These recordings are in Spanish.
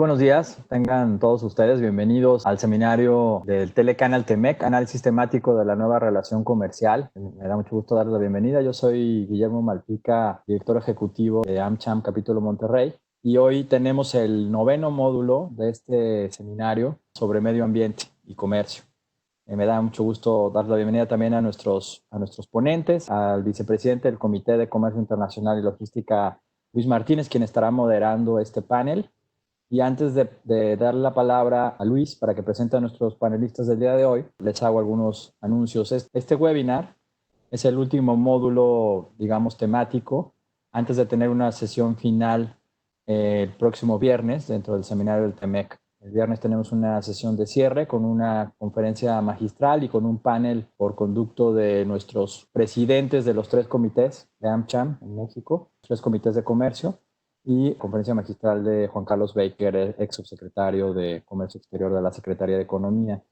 buenos días, tengan todos ustedes bienvenidos al seminario del Telecanal TEMEC, análisis temático de la nueva relación comercial. Me da mucho gusto darles la bienvenida. Yo soy Guillermo Malpica, director ejecutivo de AmCham Capítulo Monterrey, y hoy tenemos el 9º módulo de este seminario sobre medio ambiente y comercio. Me da mucho gusto dar la bienvenida también a nuestros ponentes, al vicepresidente del Comité de Comercio Internacional y Logística, Luis Martínez, quien estará moderando este panel. Y antes de darle la palabra a Luis para que presente a nuestros panelistas del día de hoy, les hago algunos anuncios. Este webinar es el último módulo, digamos, temático, antes de tener una sesión final el próximo viernes dentro del seminario del TEMEC. El viernes tenemos una sesión de cierre con una conferencia magistral y con un panel por conducto de nuestros presidentes de los 3 comités de AmCham en México, 3 comités de comercio, y conferencia magistral de Juan Carlos Baker, ex subsecretario de Comercio Exterior de la Secretaría de Economía.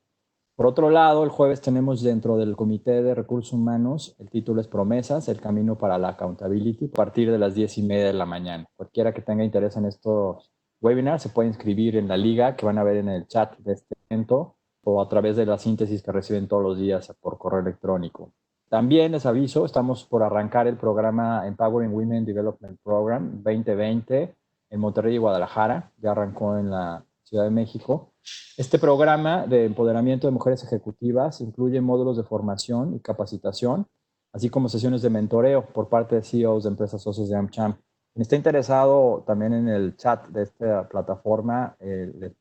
Por otro lado, el jueves tenemos dentro del Comité de Recursos Humanos, el título es Promesas, el camino para la accountability, a partir de las 10:30 de la mañana. Cualquiera que tenga interés en estos webinars se puede inscribir en la liga que van a ver en el chat de este evento o a través de la síntesis que reciben todos los días por correo electrónico. También les aviso, estamos por arrancar el programa Empowering Women Development Program 2020 en Monterrey y Guadalajara. Ya arrancó en la Ciudad de México. Este programa de empoderamiento de mujeres ejecutivas incluye módulos de formación y capacitación, así como sesiones de mentoreo por parte de CEOs de empresas socios de AmCham. Quien esté interesado también en el chat de esta plataforma,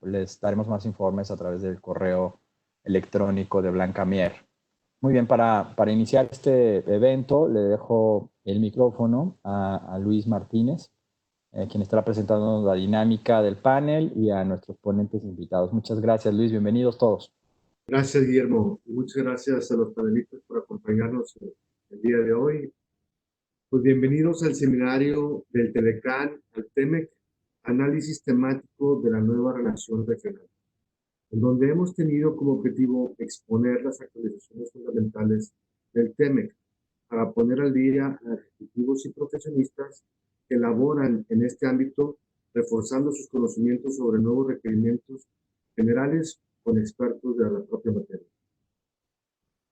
les daremos más informes a través del correo electrónico de Blanca Mier. Muy bien, para iniciar este evento le dejo el micrófono a Luis Martínez, quien estará presentando la dinámica del panel y a nuestros ponentes invitados. Muchas gracias, Luis. Bienvenidos todos. Gracias, Guillermo. Muchas gracias a los panelistas por acompañarnos el día de hoy. Pues bienvenidos al seminario del Telecan al TEMEC, análisis temático de la nueva relación regional, en donde hemos tenido como objetivo exponer las actualizaciones fundamentales del TEMEC para poner al día a ejecutivos y profesionistas que laboran en este ámbito, reforzando sus conocimientos sobre nuevos requerimientos generales con expertos de la propia materia.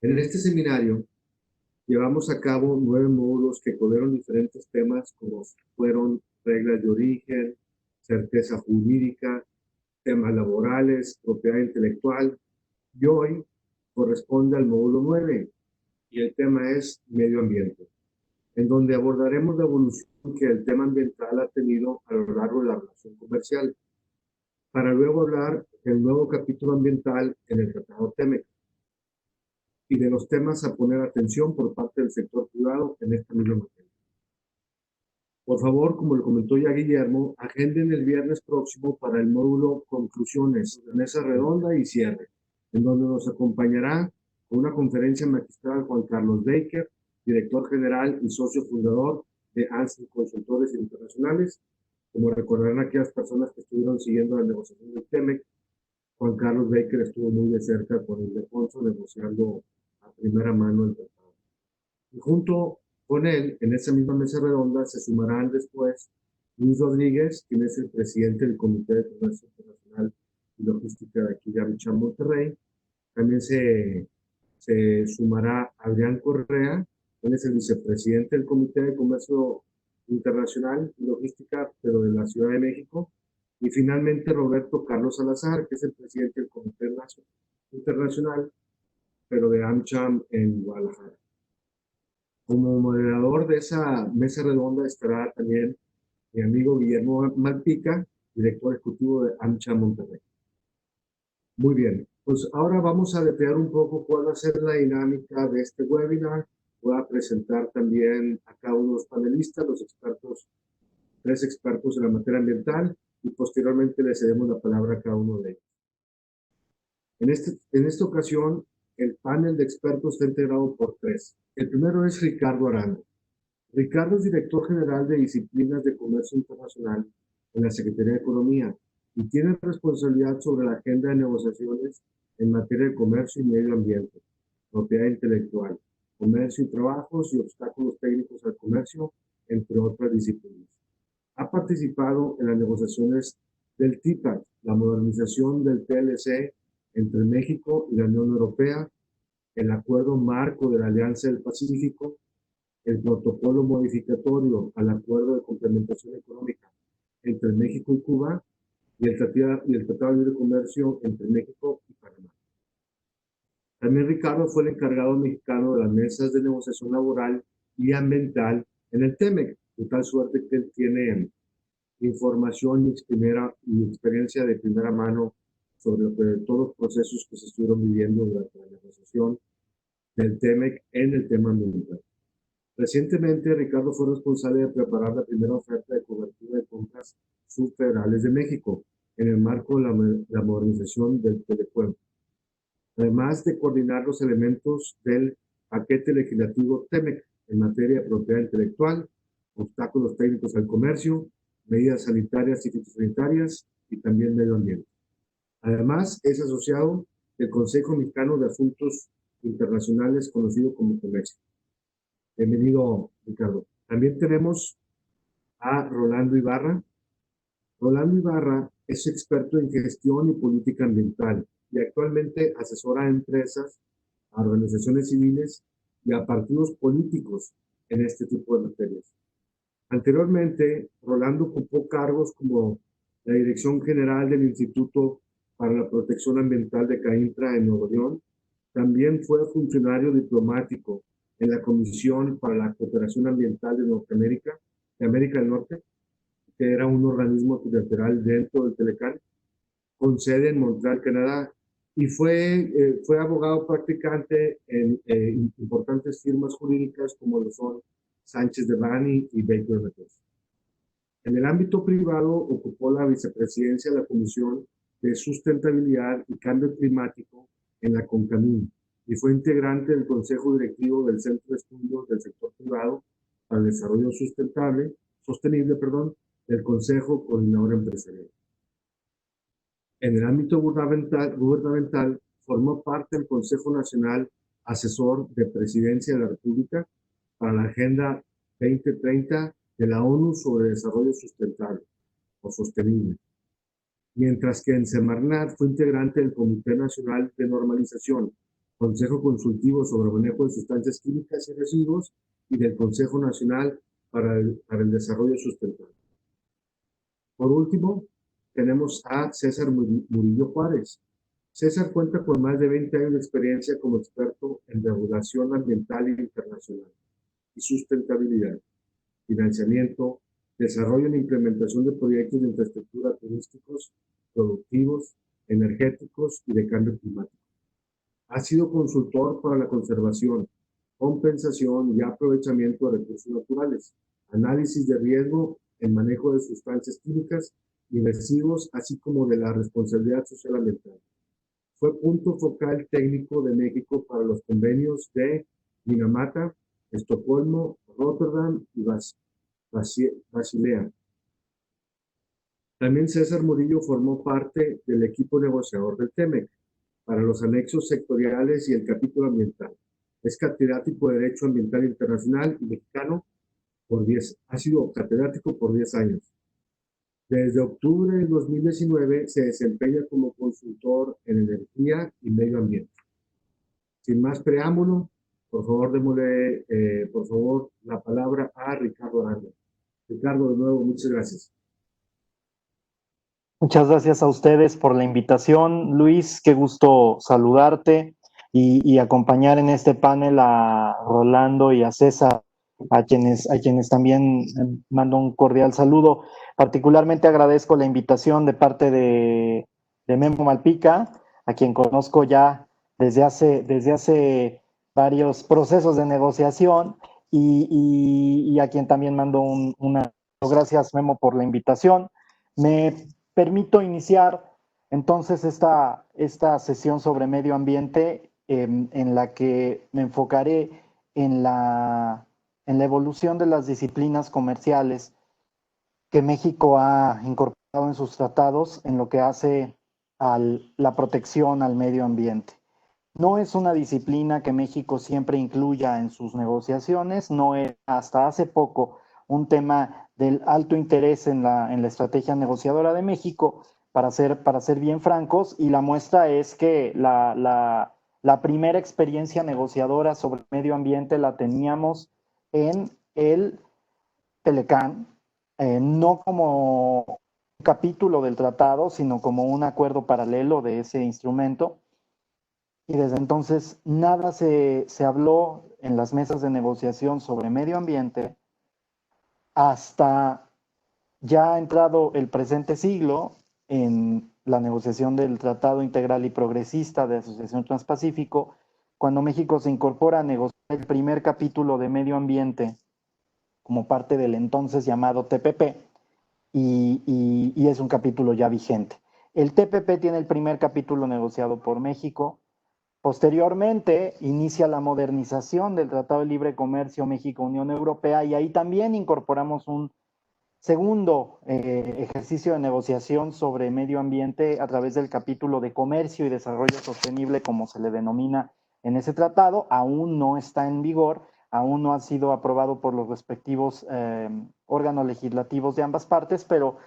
En este seminario llevamos a cabo 9 módulos que cubrieron diferentes temas como fueron reglas de origen, certeza jurídica, temas laborales, propiedad intelectual, y hoy corresponde al módulo 9 y el tema es medio ambiente, en donde abordaremos la evolución que el tema ambiental ha tenido a lo largo de la relación comercial, para luego hablar del nuevo capítulo ambiental en el Tratado TEMEC y de los temas a poner atención por parte del sector privado en esta misma materia. Por favor, como le comentó ya Guillermo, agenden el viernes próximo para el módulo Conclusiones, mesa redonda y cierre, en donde nos acompañará con una conferencia magistral Juan Carlos Baker, director general y socio fundador de ANSI Consultores Internacionales. Como recordarán aquellas personas que estuvieron siguiendo la negociación del TEMEC, Juan Carlos Baker estuvo muy de cerca con Ildefonso negociando a primera mano el tratado. Y junto con él, en esa misma mesa redonda, se sumarán después Luis Rodríguez, quien es el presidente del Comité de Comercio Internacional y Logística de aquí de AmCham Monterrey. También se sumará Adrián Correa, quien es el vicepresidente del Comité de Comercio Internacional y Logística, pero de la Ciudad de México. Y finalmente Roberto Carlos Salazar, que es el presidente del Comité Internacional, pero de AmCham en Guadalajara. Como moderador de esa mesa redonda estará también mi amigo Guillermo Malpica, director ejecutivo de AmCham Monterrey. Muy bien, pues ahora vamos a detallar un poco cuál va a ser la dinámica de este webinar. Voy a presentar también a cada uno de los panelistas, los expertos, 3 expertos en la materia ambiental, y posteriormente le cedemos la palabra a cada uno de ellos. En esta ocasión, el panel de expertos está integrado por 3. El primero es Ricardo Aranda. Ricardo es director general de disciplinas de comercio internacional en la Secretaría de Economía y tiene responsabilidad sobre la agenda de negociaciones en materia de comercio y medio ambiente, propiedad intelectual, comercio y trabajos y obstáculos técnicos al comercio, entre otras disciplinas. Ha participado en las negociaciones del TIPAC, la modernización del TLC entre México y la Unión Europea, el Acuerdo Marco de la Alianza del Pacífico, el protocolo modificatorio al Acuerdo de Complementación Económica entre México y Cuba y el Tratado de Libre Comercio entre México y Panamá. También Ricardo fue el encargado mexicano de las mesas de negociación laboral y ambiental en el TEMEC, de tal suerte que él tiene información y experiencia de primera mano sobre todos los procesos que se estuvieron viviendo durante la negociación del TEMEC en el tema ambiental. Recientemente, Ricardo fue responsable de preparar la primera oferta de cobertura de compras subfederales de México en el marco de la modernización del telepuerto, además de coordinar los elementos del paquete legislativo TEMEC en materia de propiedad intelectual, obstáculos técnicos al comercio, medidas sanitarias y fitosanitarias y también medio ambiente. Además, es asociado del Consejo Mexicano de Asuntos Internacionales, conocido como COMEX. Bienvenido, Ricardo. También tenemos a Rolando Ibarra. Rolando Ibarra es experto en gestión y política ambiental y actualmente asesora a empresas, a organizaciones civiles y a partidos políticos en este tipo de materias. Anteriormente, Rolando ocupó cargos como la Dirección General del Instituto para la Protección Ambiental de CAINTRA en Nuevo León. También fue funcionario diplomático en la Comisión para la Cooperación Ambiental de Norteamérica, de América del Norte, que era un organismo bilateral dentro del Telecan, con sede en Montreal, Canadá, y fue abogado practicante en importantes firmas jurídicas como lo son Sánchez de Bani y Baker McKenzie. En el ámbito privado ocupó la vicepresidencia de la Comisión de Sustentabilidad y Cambio Climático en la CONCAMIN y fue integrante del Consejo Directivo del Centro de Estudios del Sector Privado para el Desarrollo Sostenible, del Consejo Coordinador Empresarial. En el ámbito gubernamental formó parte del Consejo Nacional Asesor de Presidencia de la República para la Agenda 2030 de la ONU sobre Desarrollo Sustentable o Sostenible, mientras que en Semarnat fue integrante del Comité Nacional de Normalización, Consejo Consultivo sobre Manejo de Sustancias Químicas y Residuos y del Consejo Nacional para el Desarrollo Sustentable. Por último, tenemos a César Murillo Juárez. César cuenta con más de 20 años de experiencia como experto en regulación ambiental internacional y sustentabilidad, financiamiento, desarrollo e implementación de proyectos de infraestructura turísticos, productivos, energéticos y de cambio climático. Ha sido consultor para la conservación, compensación y aprovechamiento de recursos naturales, análisis de riesgo en manejo de sustancias químicas y residuos, así como de la responsabilidad social ambiental. Fue punto focal técnico de México para los convenios de Minamata, Estocolmo, Rotterdam y Basilea. También César Murillo formó parte del equipo negociador del TEMEC para los anexos sectoriales y el capítulo ambiental. Es catedrático de Derecho Ambiental Internacional y mexicano ha sido catedrático por 10 años. Desde octubre de 2019 se desempeña como consultor en energía y medio ambiente. Sin más preámbulo, por favor, démosle la palabra a Ricardo Aranda. Ricardo, de nuevo, muchas gracias. Muchas gracias a ustedes por la invitación. Luis, qué gusto saludarte y acompañar en este panel a Rolando y a César, a quienes también mando un cordial saludo. Particularmente agradezco la invitación de parte de Memo Malpica, a quien conozco ya desde hace varios procesos de negociación y a quien también mando una. Gracias, Memo, por la invitación. Me permito iniciar entonces esta sesión sobre medio ambiente en la que me enfocaré en la evolución de las disciplinas comerciales que México ha incorporado en sus tratados en lo que hace a la protección al medio ambiente. No es una disciplina que México siempre incluya en sus negociaciones, no era hasta hace poco un tema del alto interés en la estrategia negociadora de México, para ser bien francos, y la muestra es que la primera experiencia negociadora sobre medio ambiente la teníamos en el Telecán, no como un capítulo del tratado, sino como un acuerdo paralelo de ese instrumento. Y desde entonces nada se habló en las mesas de negociación sobre medio ambiente hasta ya entrado el presente siglo, en la negociación del Tratado Integral y Progresista de Asociación Transpacífico, cuando México se incorpora a negociar el primer capítulo de medio ambiente como parte del entonces llamado TPP, y es un capítulo ya vigente. El TPP tiene el primer capítulo negociado por México. Posteriormente inicia la modernización del Tratado de Libre Comercio México-Unión Europea, y ahí también incorporamos un segundo ejercicio de negociación sobre medio ambiente a través del capítulo de comercio y desarrollo sostenible, como se le denomina en ese tratado. Aún no está en vigor, aún no ha sido aprobado por los respectivos órganos legislativos de ambas partes, pero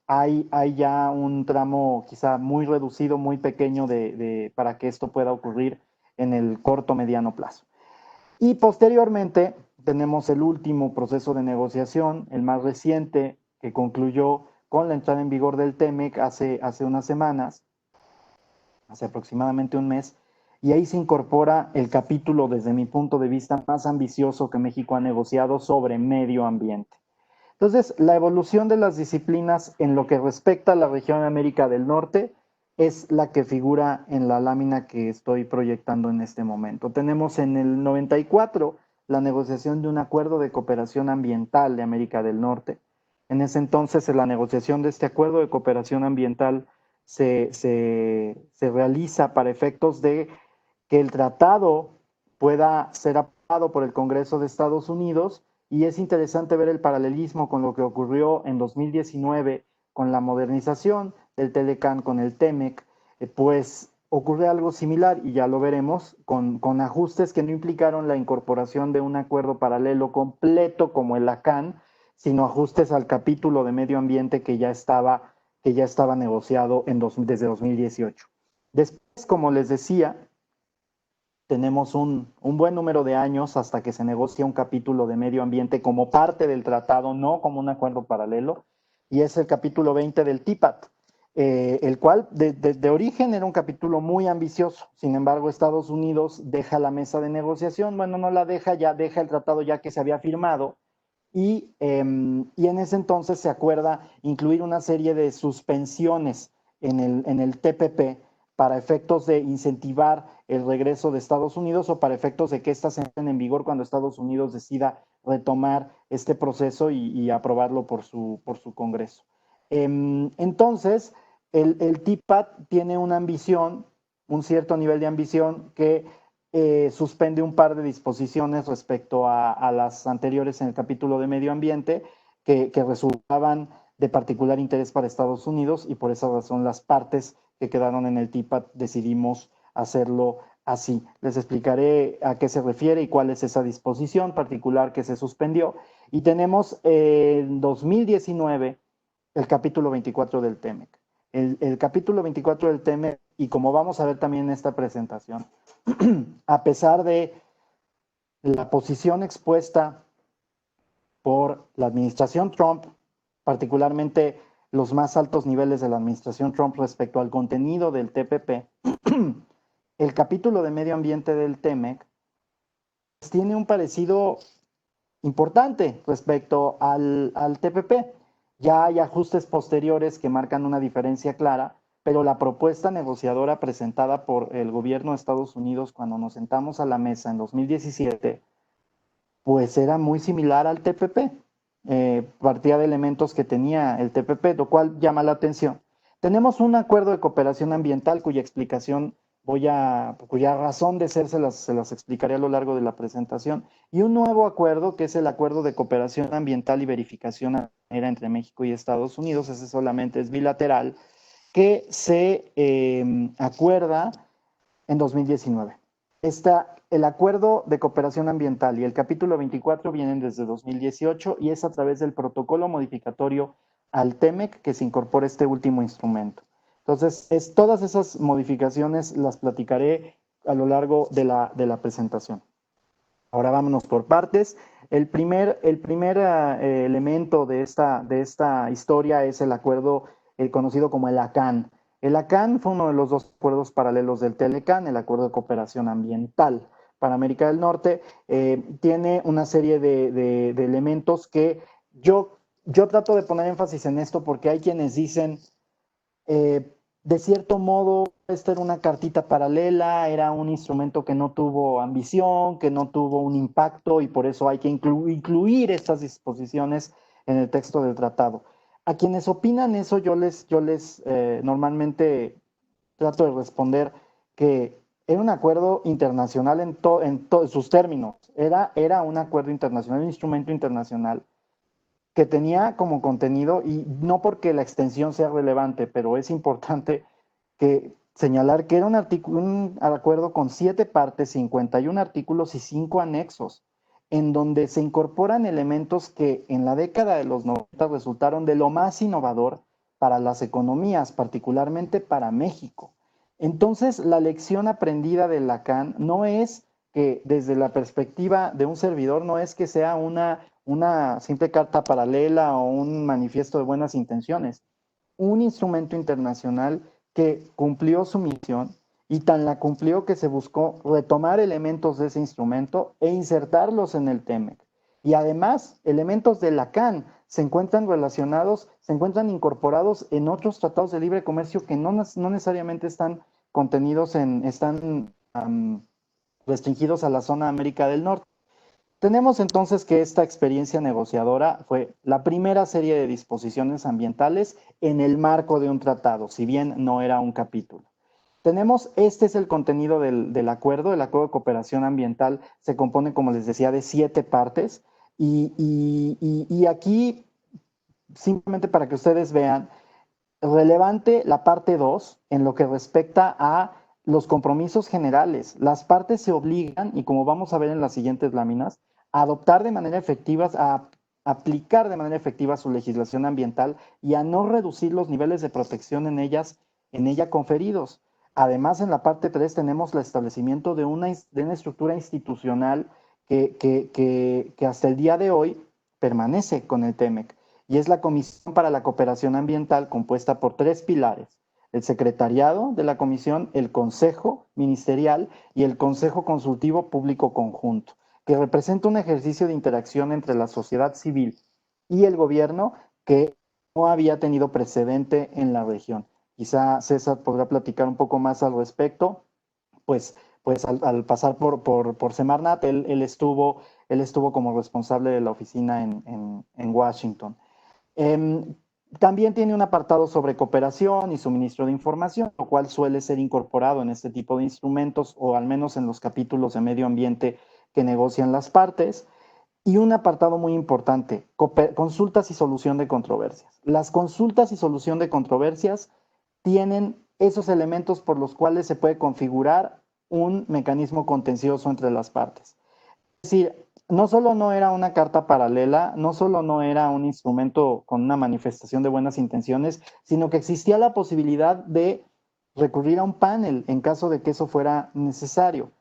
hay ya un tramo quizá muy reducido, muy pequeño para que esto pueda ocurrir en el corto mediano plazo. Y posteriormente tenemos el último proceso de negociación, el más reciente, que concluyó con la entrada en vigor del TEMEC hace unas semanas, hace aproximadamente un mes, y ahí se incorpora el capítulo, desde mi punto de vista, más ambicioso que México ha negociado sobre medio ambiente. Entonces, la evolución de las disciplinas en lo que respecta a la región de América del Norte es la que figura en la lámina que estoy proyectando en este momento. Tenemos en el 94 la negociación de un acuerdo de cooperación ambiental de América del Norte. En ese entonces, en la negociación de este acuerdo de cooperación ambiental se realiza para efectos de que el tratado pueda ser aprobado por el Congreso de Estados Unidos. Y es interesante ver el paralelismo con lo que ocurrió en 2019 con la modernización del Telecán con el TEMEC, pues ocurre algo similar, y ya lo veremos, con ajustes que no implicaron la incorporación de un acuerdo paralelo completo como el ACAN, sino ajustes al capítulo de medio ambiente que ya estaba negociado desde 2018. Después, como les decía, tenemos un buen número de años hasta que se negocia un capítulo de medio ambiente como parte del tratado, no como un acuerdo paralelo, y es el capítulo 20 del TIPAT, el cual de origen era un capítulo muy ambicioso. Sin embargo, Estados Unidos deja la mesa de negociación, bueno, no la deja, ya deja el tratado ya que se había firmado, y en ese entonces se acuerda incluir una serie de suspensiones en el TPP para efectos de incentivar el regreso de Estados Unidos, o para efectos de que éstas entren en vigor cuando Estados Unidos decida retomar este proceso y aprobarlo por su Congreso. Entonces, el TIPAT tiene una ambición, un cierto nivel de ambición, que suspende un par de disposiciones respecto a las anteriores en el capítulo de medio ambiente, que resultaban de particular interés para Estados Unidos, y por esa razón las partes que quedaron en el TIPAT decidimos hacerlo así. Les explicaré a qué se refiere y cuál es esa disposición particular que se suspendió. Y tenemos en 2019 el capítulo 24 del TEMEC. El capítulo 24 del TEMEC, y como vamos a ver también en esta presentación, a pesar de la posición expuesta por la administración Trump, particularmente los más altos niveles de la administración Trump respecto al contenido del TPP, el capítulo de medio ambiente del TEMEC pues tiene un parecido importante respecto al TPP. Ya hay ajustes posteriores que marcan una diferencia clara, pero la propuesta negociadora presentada por el gobierno de Estados Unidos cuando nos sentamos a la mesa en 2017, pues era muy similar al TPP. Partía de elementos que tenía el TPP, lo cual llama la atención. Tenemos un acuerdo de cooperación ambiental cuya explicación cuya razón de ser se las explicaré a lo largo de la presentación, y un nuevo acuerdo que es el acuerdo de cooperación ambiental y verificación entre México y Estados Unidos. Ese solamente es bilateral, que se acuerda en 2019. está el Acuerdo de Cooperación Ambiental y el capítulo 24 vienen desde 2018 y es a través del protocolo modificatorio al TEMEC que se incorpora este último instrumento. Entonces, todas esas modificaciones las platicaré a lo largo de la presentación. Ahora vámonos por partes. El primer elemento de esta historia es el acuerdo conocido como el ACAN. El ACAN fue uno de los dos acuerdos paralelos del TELECAN, el Acuerdo de Cooperación Ambiental para América del Norte. Tiene una serie de elementos que yo trato de poner énfasis en esto porque hay quienes dicen, de cierto modo, esta era una cartita paralela, era un instrumento que no tuvo ambición, que no tuvo un impacto y por eso hay que incluir estas disposiciones en el texto del tratado. A quienes opinan eso, yo les normalmente trato de responder que era un acuerdo internacional en todos sus términos. Era un acuerdo internacional, un instrumento internacional que tenía como contenido, y no porque la extensión sea relevante, pero es importante señalar que era un acuerdo con 7 partes, 51 artículos y 5 anexos, en donde se incorporan elementos que en la década de los 90 resultaron de lo más innovador para las economías, particularmente para México. Entonces, la lección aprendida de Lacan no es que, desde la perspectiva de un servidor, no es que sea una simple carta paralela o un manifiesto de buenas intenciones, un instrumento internacional que cumplió su misión y tan la cumplió que se buscó retomar elementos de ese instrumento e insertarlos en el TEMEC. Y además, elementos de Lacan se encuentran relacionados, se encuentran incorporados en otros tratados de libre comercio que no necesariamente están contenidos están restringidos a la zona de América del Norte. Tenemos entonces que esta experiencia negociadora fue la primera serie de disposiciones ambientales en el marco de un tratado, si bien no era un capítulo. Este es el contenido del acuerdo. El acuerdo de cooperación ambiental se compone, como les decía, de 7 partes y aquí, simplemente para que ustedes vean, relevante la parte 2 en lo que respecta a los compromisos generales. Las partes se obligan, y como vamos a ver en las siguientes láminas, a adoptar de manera efectiva, a aplicar de manera efectiva su legislación ambiental y a no reducir los niveles de protección en ella conferidos. Además, en la parte 3 tenemos el establecimiento de una estructura institucional que hasta el día de hoy permanece con el TEMEC, y es la Comisión para la Cooperación Ambiental, compuesta por 3 pilares: el secretariado de la comisión, el Consejo Ministerial y el Consejo Consultivo Público Conjunto, que representa un ejercicio de interacción entre la sociedad civil y el gobierno que no había tenido precedente en la región. Quizá César podrá platicar un poco más al respecto, pues al pasar por Semarnat, él estuvo como responsable de la oficina en Washington. También tiene un apartado sobre cooperación y suministro de información, lo cual suele ser incorporado en este tipo de instrumentos, o al menos en los capítulos de medio ambiente que negocian las partes. Y un apartado muy importante: consultas y solución de controversias. Las consultas y solución de controversias tienen esos elementos por los cuales se puede configurar un mecanismo contencioso entre las partes. Es decir, no solo no era una carta paralela, no solo no era un instrumento con una manifestación de buenas intenciones, sino que existía la posibilidad de recurrir a un panel en caso de que eso fuera necesario.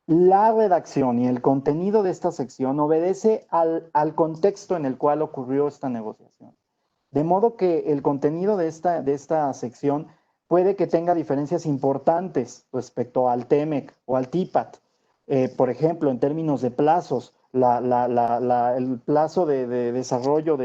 La redacción y el contenido de esta sección obedece al contexto en el cual ocurrió esta negociación. De modo que el contenido de esta sección puede que tenga diferencias importantes respecto al TEMEC o al TIPAT. Por ejemplo, en términos de plazos, el plazo de desarrollo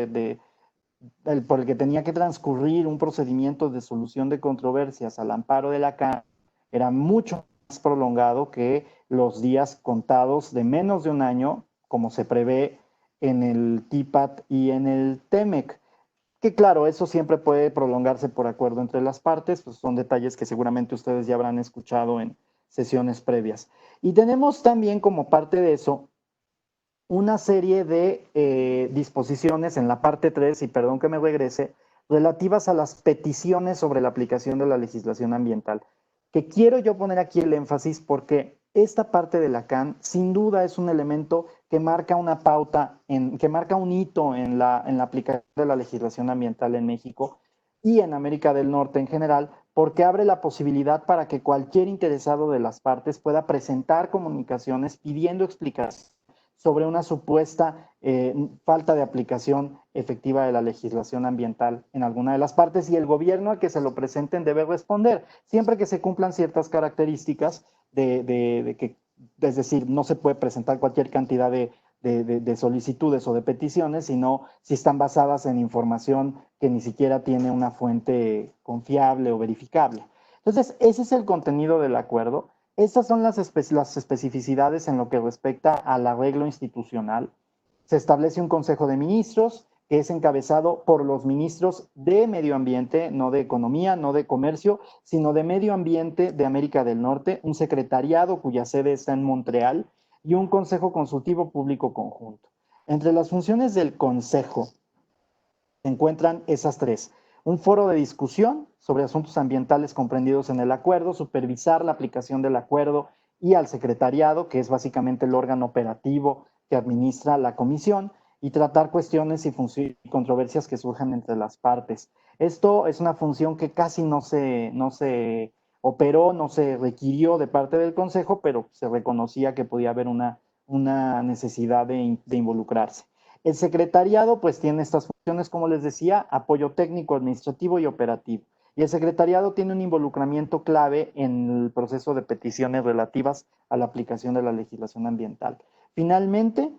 por el que tenía que transcurrir un procedimiento de solución de controversias al amparo de la CAN era mucho más prolongado que los días contados de menos de un año, como se prevé en el TIPAT y en el TEMEC. Que claro, eso siempre puede prolongarse por acuerdo entre las partes, pues son detalles que seguramente ustedes ya habrán escuchado en sesiones previas. Y tenemos también, como parte de eso, una serie de disposiciones en la parte 3, y perdón que me regrese, relativas a las peticiones sobre la aplicación de la legislación ambiental, que quiero yo poner aquí el énfasis porque esta parte de la CAN sin duda es un elemento que marca una pauta, que marca un hito en la aplicación de la legislación ambiental en México y en América del Norte en general, porque abre la posibilidad para que cualquier interesado de las partes pueda presentar comunicaciones pidiendo explicaciones sobre una supuesta falta de aplicación efectiva de la legislación ambiental en alguna de las partes, y el gobierno al que se lo presenten debe responder, siempre que se cumplan ciertas características de que, es decir, no se puede presentar cualquier cantidad de solicitudes o de peticiones, sino si están basadas en información que ni siquiera tiene una fuente confiable o verificable. Entonces, ese es el contenido del acuerdo. Estas son las especificidades en lo que respecta al arreglo institucional. Se establece un Consejo de Ministros que es encabezado por los ministros de Medio Ambiente, no de Economía, no de Comercio, sino de Medio Ambiente de América del Norte, un secretariado cuya sede está en Montreal y un Consejo Consultivo Público Conjunto. Entre las funciones del Consejo se encuentran esas tres: un foro de discusión sobre asuntos ambientales comprendidos en el acuerdo, supervisar la aplicación del acuerdo, y al secretariado, que es básicamente el órgano operativo que administra la comisión, y tratar cuestiones y controversias que surjan entre las partes. Esto es una función que casi no se operó, no se requirió de parte del Consejo, pero se reconocía que podía haber una necesidad de involucrarse. El secretariado pues tiene estas funciones, como les decía: apoyo técnico, administrativo y operativo. Y el secretariado tiene un involucramiento clave en el proceso de peticiones relativas a la aplicación de la legislación ambiental. Finalmente,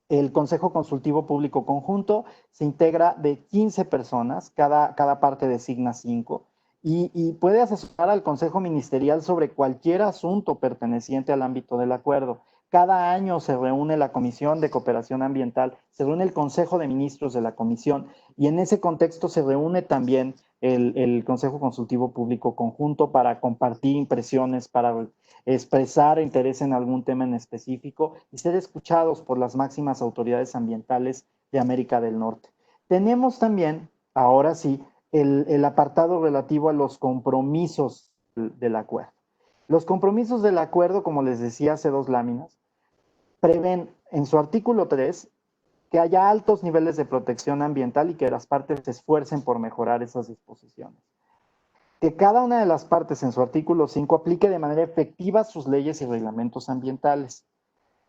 el Consejo Consultivo Público Conjunto se integra de 15 personas, cada parte designa 5, y puede asesorar al Consejo Ministerial sobre cualquier asunto perteneciente al ámbito del acuerdo. Cada año se reúne la Comisión de Cooperación Ambiental, se reúne el Consejo de Ministros de la Comisión, y en ese contexto se reúne también el Consejo Consultivo Público Conjunto para compartir impresiones, para expresar interés en algún tema en específico y ser escuchados por las máximas autoridades ambientales de América del Norte. Tenemos también, ahora sí, el apartado relativo a los compromisos del acuerdo. Los compromisos del acuerdo, como les decía hace 2 láminas, prevén en su artículo 3 que haya altos niveles de protección ambiental y que las partes se esfuercen por mejorar esas disposiciones. Que cada una de las partes en su artículo 5 aplique de manera efectiva sus leyes y reglamentos ambientales.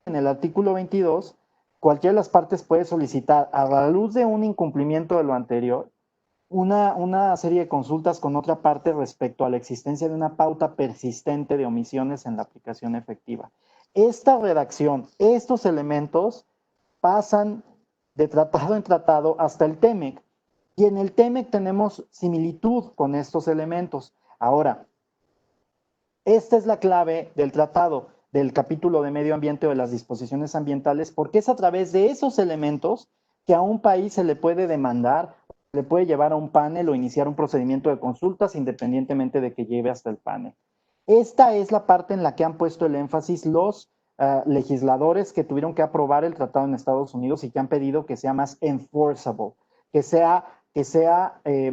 En el artículo 22, cualquiera de las partes puede solicitar, a la luz de un incumplimiento de lo anterior, una serie de consultas con otra parte respecto a la existencia de una pauta persistente de omisiones en la aplicación efectiva. Esta redacción, estos elementos pasan de tratado en tratado hasta el TEMEC, y en el TEMEC tenemos similitud con estos elementos. Ahora, esta es la clave del tratado, del capítulo de medio ambiente o de las disposiciones ambientales, porque es a través de esos elementos que a un país se le puede demandar, le puede llevar a un panel o iniciar un procedimiento de consultas independientemente de que lleve hasta el panel. Esta es la parte en la que han puesto el énfasis los legisladores que tuvieron que aprobar el tratado en Estados Unidos y que han pedido que sea más enforceable, que sea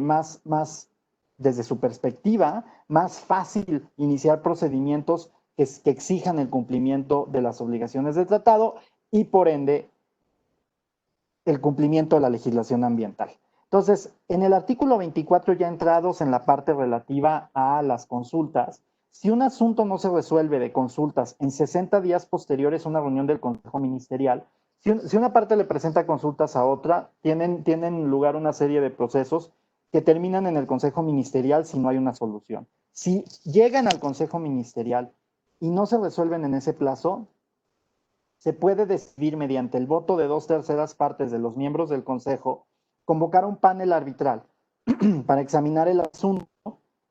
más, desde su perspectiva, más fácil iniciar procedimientos que exijan el cumplimiento de las obligaciones del tratado y, por ende, el cumplimiento de la legislación ambiental. Entonces, en el artículo 24, ya entrados en la parte relativa a las consultas, si un asunto no se resuelve de consultas en 60 días posteriores a una reunión del Consejo Ministerial, si una parte le presenta consultas a otra, tienen lugar una serie de procesos que terminan en el Consejo Ministerial si no hay una solución. Si llegan al Consejo Ministerial y no se resuelven en ese plazo, se puede decidir mediante el voto de 2/3 partes de los miembros del Consejo convocar un panel arbitral para examinar el asunto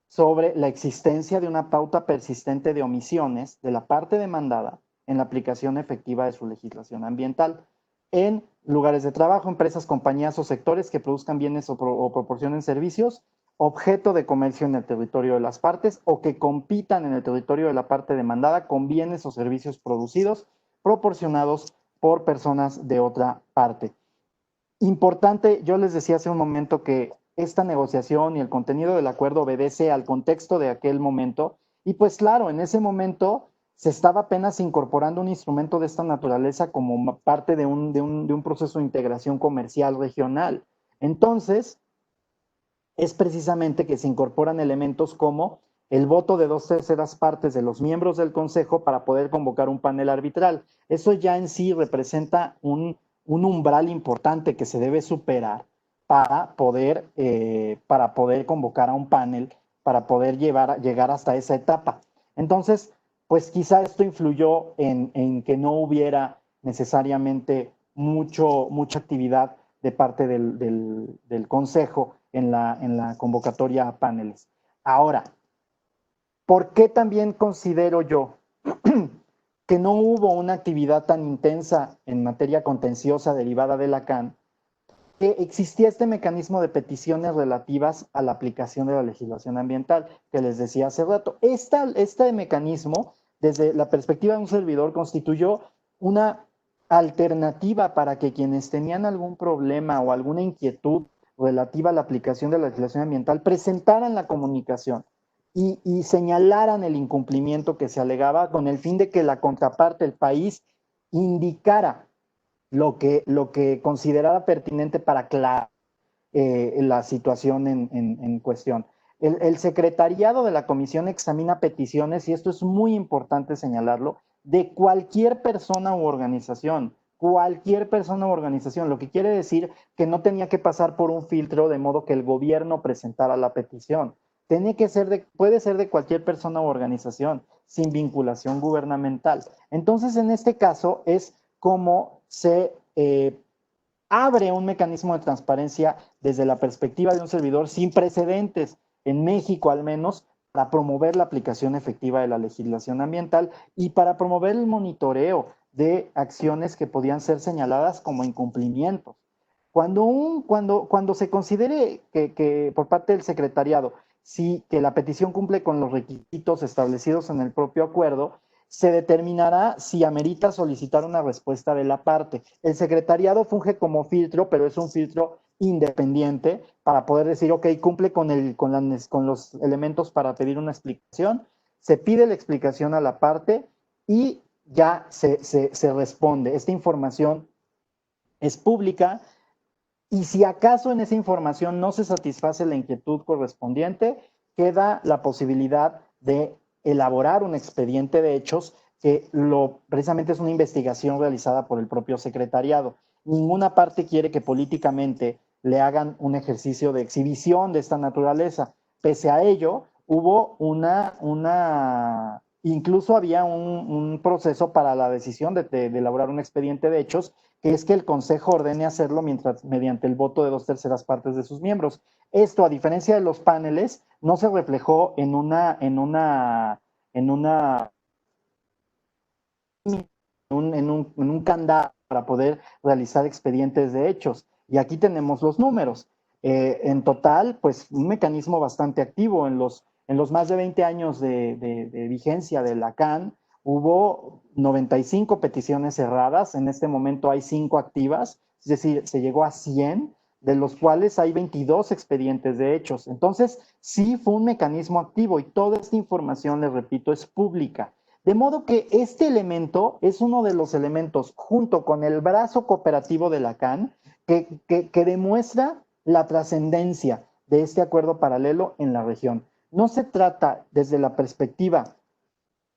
sobre la existencia de una pauta persistente de omisiones de la parte demandada en la aplicación efectiva de su legislación ambiental en lugares de trabajo, empresas, compañías o sectores que produzcan bienes o proporcionen servicios objeto de comercio en el territorio de las partes o que compitan en el territorio de la parte demandada con bienes o servicios producidos proporcionados por personas de otra parte. Importante, yo les decía hace un momento que esta negociación y el contenido del acuerdo obedece al contexto de aquel momento, y pues claro, en ese momento se estaba apenas incorporando un instrumento de esta naturaleza como parte de un proceso de integración comercial regional. Entonces, es precisamente que se incorporan elementos como el voto de 2/3 partes de los miembros del Consejo para poder convocar un panel arbitral. Eso ya en sí representa un umbral importante que se debe superar para poder convocar a un panel, para poder llegar hasta esa etapa. Entonces, pues quizá esto influyó en que no hubiera necesariamente mucha actividad de parte del Consejo en la convocatoria a paneles. Ahora, ¿por qué también considero yo que no hubo una actividad tan intensa en materia contenciosa derivada de la CAN? Que existía este mecanismo de peticiones relativas a la aplicación de la legislación ambiental que les decía hace rato. Este mecanismo, desde la perspectiva de un servidor, constituyó una alternativa para que quienes tenían algún problema o alguna inquietud relativa a la aplicación de la legislación ambiental presentaran la comunicación y señalaran el incumplimiento que se alegaba con el fin de que la contraparte, el país, indicara lo que considerara pertinente para aclarar la situación en cuestión. El secretariado de la comisión examina peticiones, y esto es muy importante señalarlo, de cualquier persona u organización. Cualquier persona u organización, lo que quiere decir que no tenía que pasar por un filtro de modo que el gobierno presentara la petición. Puede ser de cualquier persona u organización, sin vinculación gubernamental. Entonces, en este caso, es como se abre un mecanismo de transparencia desde la perspectiva de un servidor sin precedentes, en México al menos, para promover la aplicación efectiva de la legislación ambiental y para promover el monitoreo de acciones que podían ser señaladas como incumplimientos. Cuando se considere que por parte del secretariado, sí, que la petición cumple con los requisitos establecidos en el propio acuerdo, se determinará si amerita solicitar una respuesta de la parte. El secretariado funge como filtro, pero es un filtro independiente para poder decir, ok, cumple con los elementos para pedir una explicación, se pide la explicación a la parte y ya se responde. Esta información es pública y si acaso en esa información no se satisface la inquietud correspondiente, queda la posibilidad de elaborar un expediente de hechos que precisamente es una investigación realizada por el propio secretariado. Ninguna parte quiere que políticamente le hagan un ejercicio de exhibición de esta naturaleza. Pese a ello, hubo incluso había un proceso para la decisión de elaborar un expediente de hechos, que es que el Consejo ordene hacerlo mediante el voto de 2/3 partes de sus miembros. Esto, a diferencia de los paneles, no se reflejó en un candado para poder realizar expedientes de hechos. Y aquí tenemos los números. En total, pues un mecanismo bastante activo. En los más de 20 años de vigencia de la CAN, hubo 95 peticiones cerradas. En este momento hay 5 activas, es decir, se llegó a 100, de los cuales hay 22 expedientes de hechos. Entonces, sí fue un mecanismo activo y toda esta información, les repito, es pública. De modo que este elemento es uno de los elementos, junto con el brazo cooperativo de la CAN, que demuestra la trascendencia de este acuerdo paralelo en la región. No se trata desde la perspectiva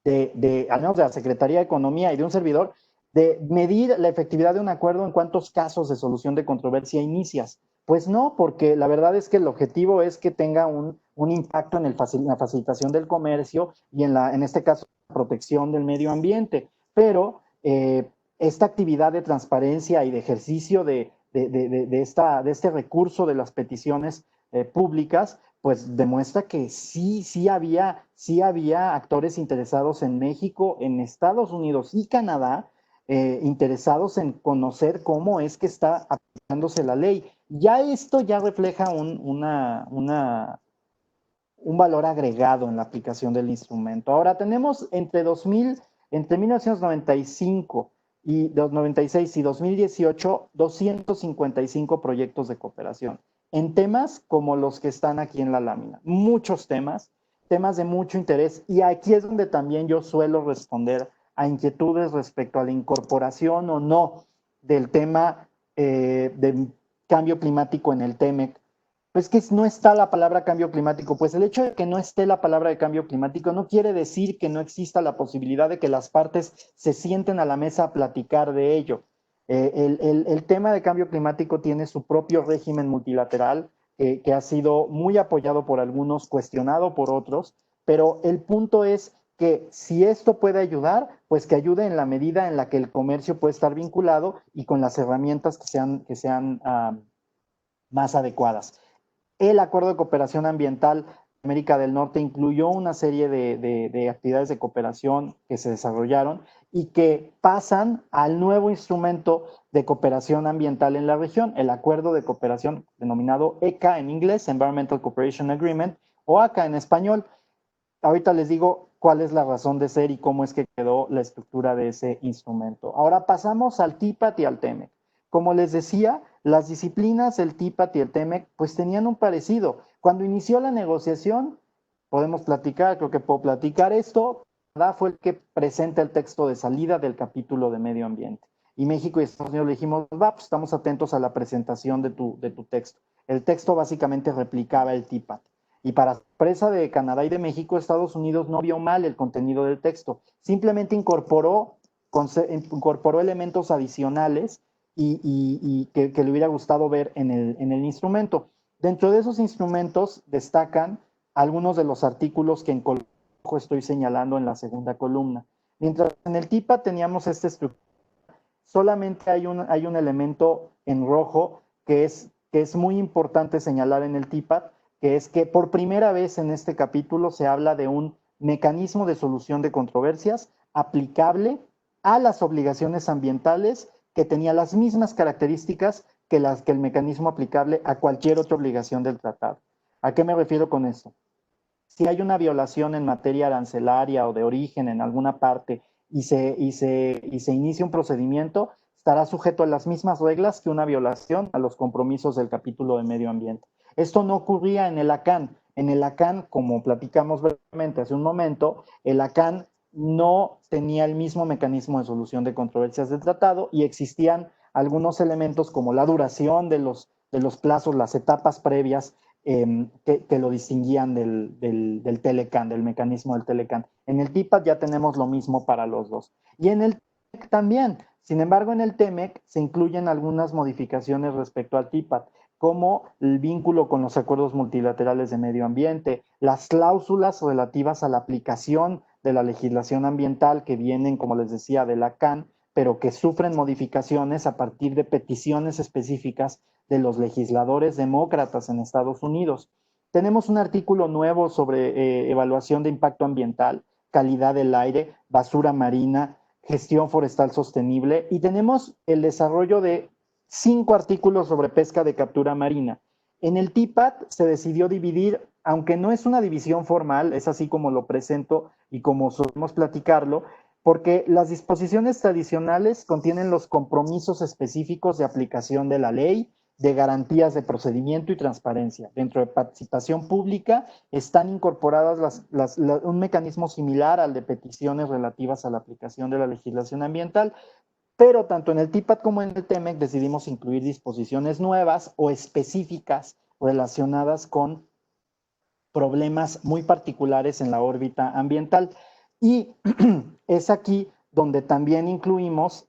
al menos de la Secretaría de Economía y de un servidor, de medir la efectividad de un acuerdo en cuántos casos de solución de controversia inicias. Pues no, porque la verdad es que el objetivo es que tenga un impacto en la facilitación del comercio y en este caso, la protección del medio ambiente. Pero esta actividad de transparencia y de ejercicio de este recurso de las peticiones públicas, pues demuestra que sí había actores interesados en México, en Estados Unidos y Canadá, interesados en conocer cómo es que está aplicándose la ley. Ya esto ya refleja un valor agregado en la aplicación del instrumento. Ahora tenemos entre 1995 y 96 y 2018, 255 proyectos de cooperación en temas como los que están aquí en la lámina. Muchos temas temas de mucho interés, y aquí es donde también yo suelo responder a inquietudes respecto a la incorporación o no del tema de cambio climático en el TEMEC. Pues que no está la palabra cambio climático. Pues el hecho de que no esté la palabra de cambio climático no quiere decir que no exista la posibilidad de que las partes se sienten a la mesa a platicar de ello. El tema de cambio climático tiene su propio régimen multilateral que ha sido muy apoyado por algunos, cuestionado por otros, pero el punto es que si esto puede ayudar, pues que ayude en la medida en la que el comercio puede estar vinculado y con las herramientas que sean más adecuadas. El Acuerdo de Cooperación Ambiental de América del Norte incluyó una serie de actividades de cooperación que se desarrollaron y que pasan al nuevo instrumento de cooperación ambiental en la región, el Acuerdo de Cooperación denominado ECA en inglés, Environmental Cooperation Agreement, o ACA en español. Ahorita les digo cuál es la razón de ser y cómo es que quedó la estructura de ese instrumento. Ahora pasamos al TIPAT y al TEMEC. Como les decía, las disciplinas, el TIPAT y el TEMEC, pues tenían un parecido. Cuando inició la negociación, podemos platicar, creo que puedo platicar esto, Canadá fue el que presenta el texto de salida del capítulo de medio ambiente. Y México y Estados Unidos le dijimos, va, pues estamos atentos a la presentación de tu texto. El texto básicamente replicaba el TIPAT. Y para sorpresa de Canadá y de México, Estados Unidos no vio mal el contenido del texto, simplemente incorporó elementos adicionales y que le hubiera gustado ver en el instrumento. Dentro de esos instrumentos destacan algunos de los artículos que en color estoy señalando en la segunda columna. Mientras en el TIPA teníamos esta estructura, solamente hay un elemento en rojo que es muy importante señalar en el TIPAT, que es que por primera vez en este capítulo se habla de un mecanismo de solución de controversias aplicable a las obligaciones ambientales que tenía las mismas características que el mecanismo aplicable a cualquier otra obligación del tratado. ¿A qué me refiero con esto? Si hay una violación en materia arancelaria o de origen en alguna parte y se inicia un procedimiento, estará sujeto a las mismas reglas que una violación a los compromisos del capítulo de medio ambiente. Esto no ocurría en el ACAN. En el ACAN, como platicamos brevemente hace un momento, el ACAN no tenía el mismo mecanismo de solución de controversias del tratado y existían algunos elementos como la duración de los plazos, las etapas previas que lo distinguían del Telecan, del mecanismo del Telecan. En el TIPAT ya tenemos lo mismo para los dos. Y en el TEMEC también. Sin embargo, en el TEMEC se incluyen algunas modificaciones respecto al TIPAT, como el vínculo con los acuerdos multilaterales de medio ambiente, las cláusulas relativas a la aplicación de la legislación ambiental que vienen, como les decía, de la CAN, pero que sufren modificaciones a partir de peticiones específicas de los legisladores demócratas en Estados Unidos. Tenemos un artículo nuevo sobre evaluación de impacto ambiental, calidad del aire, basura marina, gestión forestal sostenible, y tenemos el desarrollo de 5 artículos sobre pesca de captura marina. En el TIPAT se decidió dividir, aunque no es una división formal, es así como lo presento y como solemos platicarlo, porque las disposiciones tradicionales contienen los compromisos específicos de aplicación de la ley, de garantías de procedimiento y transparencia. Dentro de participación pública están incorporadas un mecanismo similar al de peticiones relativas a la aplicación de la legislación ambiental, pero tanto en el TIPAT como en el TEMEC decidimos incluir disposiciones nuevas o específicas relacionadas con problemas muy particulares en la órbita ambiental. Y es aquí donde también incluimos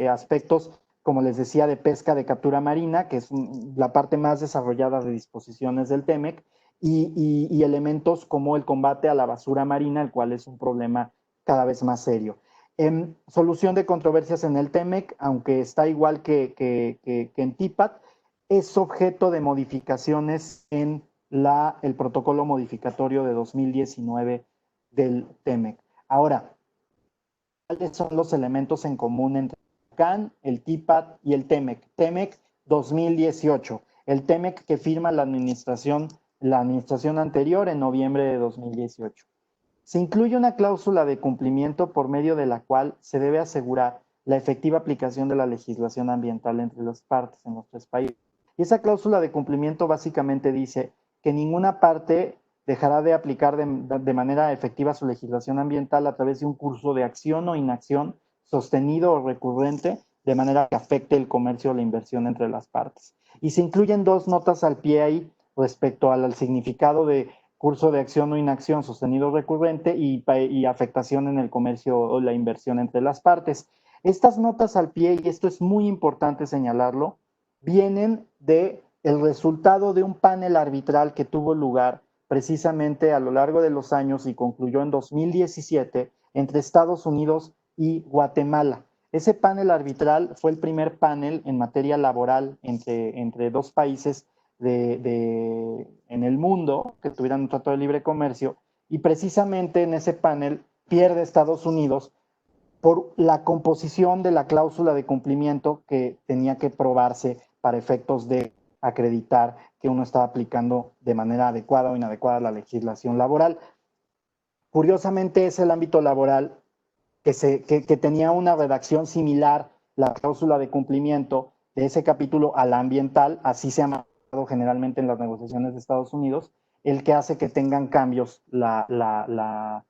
aspectos, como les decía, de pesca de captura marina, que es la parte más desarrollada de disposiciones del TEMEC, y elementos como el combate a la basura marina, el cual es un problema cada vez más serio. Solución de controversias en el TEMEC, aunque está igual que en TIPAT, es objeto de modificaciones en el protocolo modificatorio de 2019 del TEMEC. Ahora, ¿cuáles son los elementos en común entre el CAN, el TIPAT y el TEMEC? TEMEC 2018, el TEMEC que firma la administración anterior en noviembre de 2018. Se incluye una cláusula de cumplimiento por medio de la cual se debe asegurar la efectiva aplicación de la legislación ambiental entre las partes en los 3 países. Y esa cláusula de cumplimiento básicamente dice que ninguna parte dejará de aplicar de manera efectiva su legislación ambiental a través de un curso de acción o inacción sostenido o recurrente, de manera que afecte el comercio o la inversión entre las partes. Y se incluyen dos notas al pie ahí respecto al significado de curso de acción o inacción sostenido o recurrente y afectación en el comercio o la inversión entre las partes. Estas notas al pie, y esto es muy importante señalarlo, vienen de el resultado de un panel arbitral que tuvo lugar precisamente a lo largo de los años y concluyó en 2017 entre Estados Unidos y Guatemala. Ese panel arbitral fue el primer panel en materia laboral entre dos países en el mundo que tuvieran un trato de libre comercio, y precisamente en ese panel pierde Estados Unidos por la composición de la cláusula de cumplimiento que tenía que probarse para efectos de acreditar que uno estaba aplicando de manera adecuada o inadecuada la legislación laboral. Curiosamente es el ámbito laboral que tenía una redacción similar, la cláusula de cumplimiento de ese capítulo a la ambiental, así se ha llamado generalmente en las negociaciones de Estados Unidos, el que hace que tengan cambios la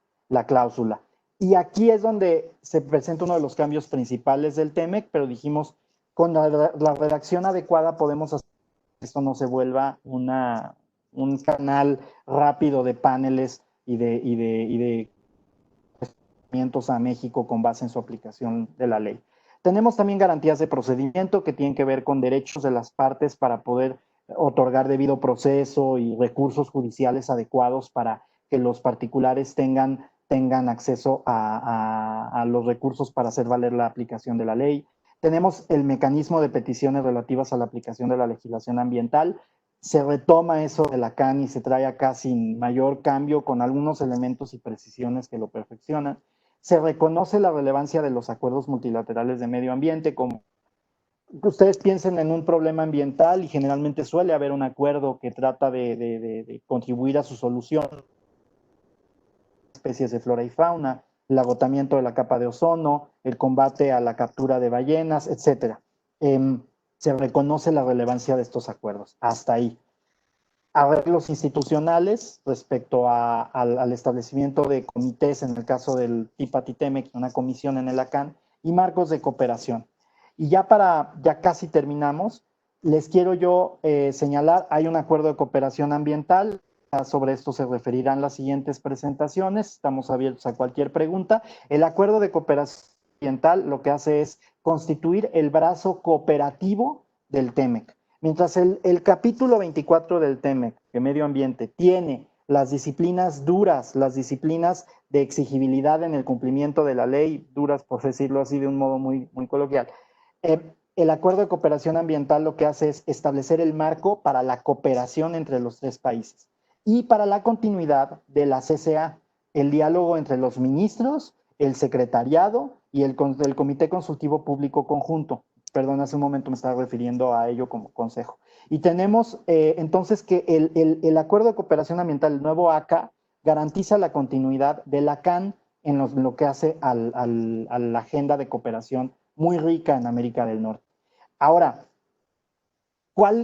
cláusula. Y aquí es donde se presenta uno de los cambios principales del TEMEC, pero dijimos, con la redacción adecuada podemos hacer que esto no se vuelva un canal rápido de paneles y de a México con base en su aplicación de la ley. Tenemos también garantías de procedimiento que tienen que ver con derechos de las partes para poder otorgar debido proceso y recursos judiciales adecuados para que los particulares tengan acceso a los recursos para hacer valer la aplicación de la ley. Tenemos el mecanismo de peticiones relativas a la aplicación de la legislación ambiental. Se retoma eso de la CAN y se trae acá sin mayor cambio, con algunos elementos y precisiones que lo perfeccionan. Se reconoce la relevancia de los acuerdos multilaterales de medio ambiente, como ustedes piensen en un problema ambiental y generalmente suele haber un acuerdo que trata de contribuir a su solución, especies de flora y fauna, el agotamiento de la capa de ozono, el combate a la captura de ballenas, etc. Se reconoce la relevancia de estos acuerdos. Hasta ahí. Arreglos institucionales respecto al establecimiento de comités, en el caso del TIPA-TITEMEC, una comisión en el ACAN, y marcos de cooperación. Y ya casi terminamos, les quiero yo señalar, hay un acuerdo de cooperación ambiental, sobre esto se referirán las siguientes presentaciones, estamos abiertos a cualquier pregunta. El acuerdo de cooperación ambiental lo que hace es constituir el brazo cooperativo del TEMEC. Mientras el capítulo 24 del TEMEC, de medio ambiente, tiene las disciplinas duras, las disciplinas de exigibilidad en el cumplimiento de la ley, duras por decirlo así de un modo muy, muy coloquial, el acuerdo de cooperación ambiental lo que hace es establecer el marco para la cooperación entre los tres países y para la continuidad de la CCA, el diálogo entre los ministros, el secretariado y el Comité Consultivo Público Conjunto. Perdón, hace un momento me estaba refiriendo a ello como consejo. Y tenemos entonces que el Acuerdo de Cooperación Ambiental, el nuevo ACA, garantiza la continuidad de la CAN en lo que hace a la agenda de cooperación muy rica en América del Norte. Ahora,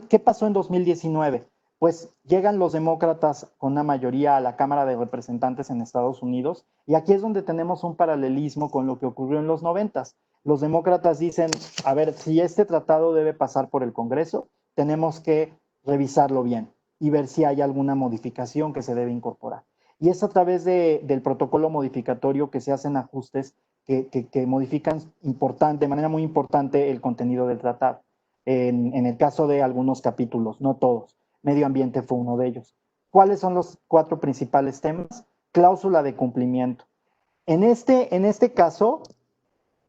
¿qué pasó en 2019? Pues llegan los demócratas con una mayoría a la Cámara de Representantes en Estados Unidos, y aquí es donde tenemos un paralelismo con lo que ocurrió en los 90s. Los demócratas dicen, a ver, si este tratado debe pasar por el Congreso, tenemos que revisarlo bien y ver si hay alguna modificación que se debe incorporar. Y es a través del protocolo modificatorio que se hacen ajustes que modifican de manera muy importante el contenido del tratado. En el caso de algunos capítulos, no todos. Medio ambiente fue uno de ellos. ¿Cuáles son los 4 principales temas? Cláusula de cumplimiento. En este caso,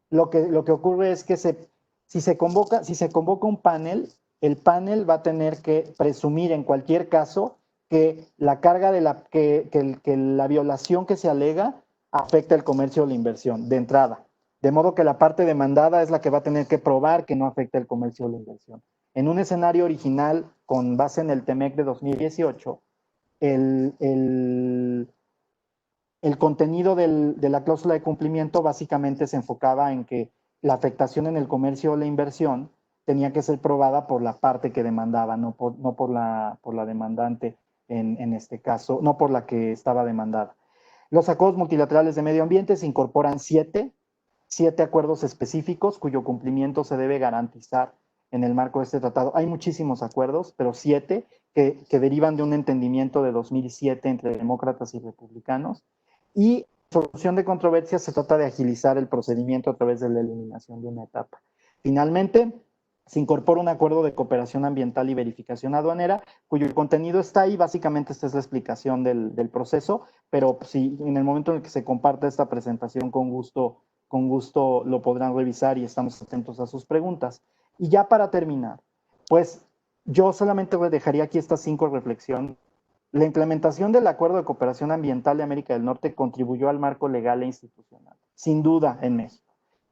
lo que ocurre es que si se convoca un panel, el panel va a tener que presumir en cualquier caso que la carga que la violación que se alega afecta el comercio o la inversión de entrada. De modo que la parte demandada es la que va a tener que probar que no afecta el comercio o la inversión. En un escenario original, con base en el TEMEC de 2018, el contenido de la cláusula de cumplimiento básicamente se enfocaba en que la afectación en el comercio o la inversión tenía que ser probada por la parte que demandaba, no por la demandante en este caso, no por la que estaba demandada. Los acuerdos multilaterales de medio ambiente se incorporan siete acuerdos específicos cuyo cumplimiento se debe garantizar en el marco de este tratado. Hay muchísimos acuerdos, pero 7 que derivan de un entendimiento de 2007 entre demócratas y republicanos. Y solución de controversias se trata de agilizar el procedimiento a través de la eliminación de una etapa. Finalmente, se incorpora un acuerdo de cooperación ambiental y verificación aduanera, cuyo contenido está ahí. Básicamente esta es la explicación del proceso, pero si en el momento en el que se comparte esta presentación, con gusto lo podrán revisar y estamos atentos a sus preguntas. Y ya para terminar, pues yo solamente dejaría aquí estas 5 reflexiones. La implementación del Acuerdo de Cooperación Ambiental de América del Norte contribuyó al marco legal e institucional, sin duda, en México.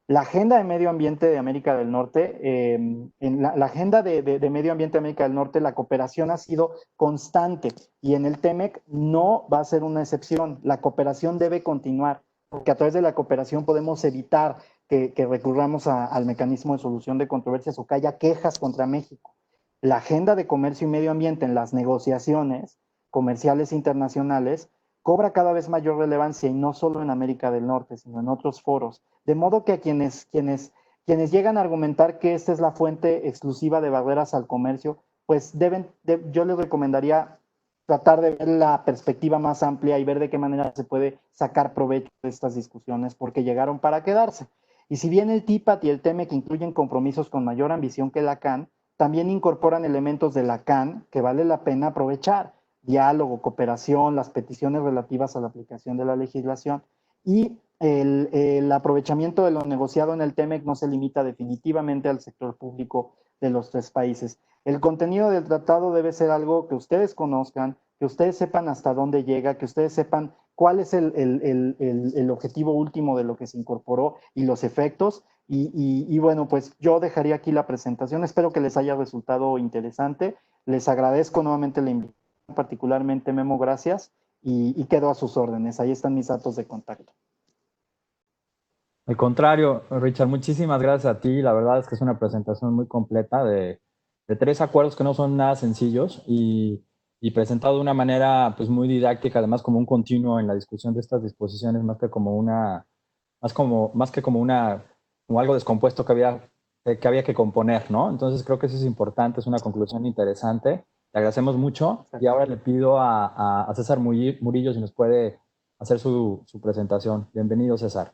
La Agenda de Medio Ambiente de América del Norte, en la Agenda de Medio Ambiente de América del Norte, la cooperación ha sido constante y en el TEMEC no va a ser una excepción. La cooperación debe continuar, porque a través de la cooperación podemos evitar que recurramos al mecanismo de solución de controversias o que haya quejas contra México. La Agenda de Comercio y Medio Ambiente en las negociaciones comerciales internacionales cobra cada vez mayor relevancia, y no solo en América del Norte, sino en otros foros. De modo que a quienes llegan a argumentar que esta es la fuente exclusiva de barreras al comercio, pues yo les recomendaría tratar de ver la perspectiva más amplia y ver de qué manera se puede sacar provecho de estas discusiones, porque llegaron para quedarse. Y si bien el TIPAT y el TEMEC incluyen compromisos con mayor ambición que la CAN, también incorporan elementos de la CAN que vale la pena aprovechar: diálogo, cooperación, las peticiones relativas a la aplicación de la legislación, y el aprovechamiento de lo negociado en el TEMEC no se limita definitivamente al sector público de los 3 países. El contenido del tratado debe ser algo que ustedes conozcan, que ustedes sepan hasta dónde llega, que ustedes sepan cuál es el objetivo último de lo que se incorporó y los efectos. Y bueno, pues yo dejaría aquí la presentación. Espero que les haya resultado interesante. Les agradezco nuevamente la invitación, particularmente Memo, gracias, y quedo a sus órdenes. Ahí están mis datos de contacto. Al contrario, Richard, muchísimas gracias a ti. La verdad es que es una presentación muy completa de 3 acuerdos que no son nada sencillos y presentado de una manera pues muy didáctica, además como un continuo en la discusión de estas disposiciones, más que como como algo descompuesto que había que componer, ¿no? Entonces creo que eso es importante, es una conclusión interesante. Le agradecemos mucho y ahora le pido a César Murillo si nos puede hacer su presentación. Bienvenido, César.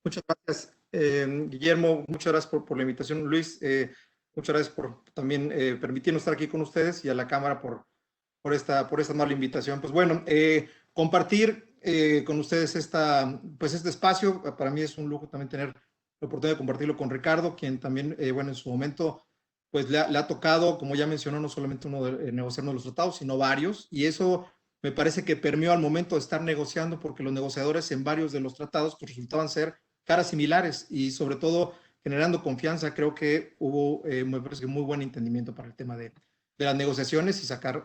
Muchas gracias, Guillermo. Muchas gracias por la invitación, Luis. Muchas gracias por también permitirnos estar aquí con ustedes, y a la Cámara por esta amable invitación. Pues bueno, compartir con ustedes este espacio. Para mí es un lujo también tener la oportunidad de compartirlo con Ricardo, quien también, en su momento, pues le ha tocado, como ya mencionó, no solamente negociar uno de los tratados, sino varios, y eso me parece que permeó al momento de estar negociando, porque los negociadores en varios de los tratados pues resultaban ser caras similares y sobre todo generando confianza. Creo que hubo, me parece que muy buen entendimiento para el tema de las negociaciones y sacar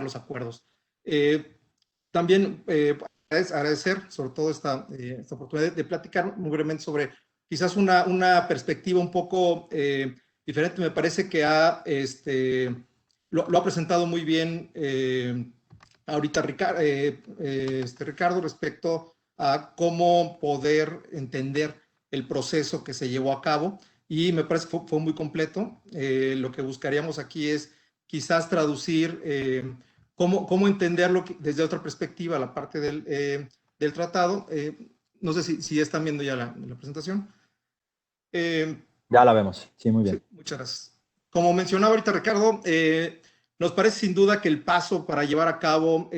los acuerdos. También agradecer sobre todo esta oportunidad de platicar muy brevemente sobre quizás una perspectiva un poco diferente. Me parece que lo ha presentado muy bien ahorita Ricardo, respecto a cómo poder entender el proceso que se llevó a cabo, y me parece que fue muy completo. Lo que buscaríamos aquí es quizás traducir cómo entenderlo desde otra perspectiva, la parte del tratado. No sé si están viendo ya la presentación. Ya la vemos, sí, muy bien. Sí, muchas gracias. Como mencionaba ahorita Ricardo, nos parece sin duda que el paso para llevar a cabo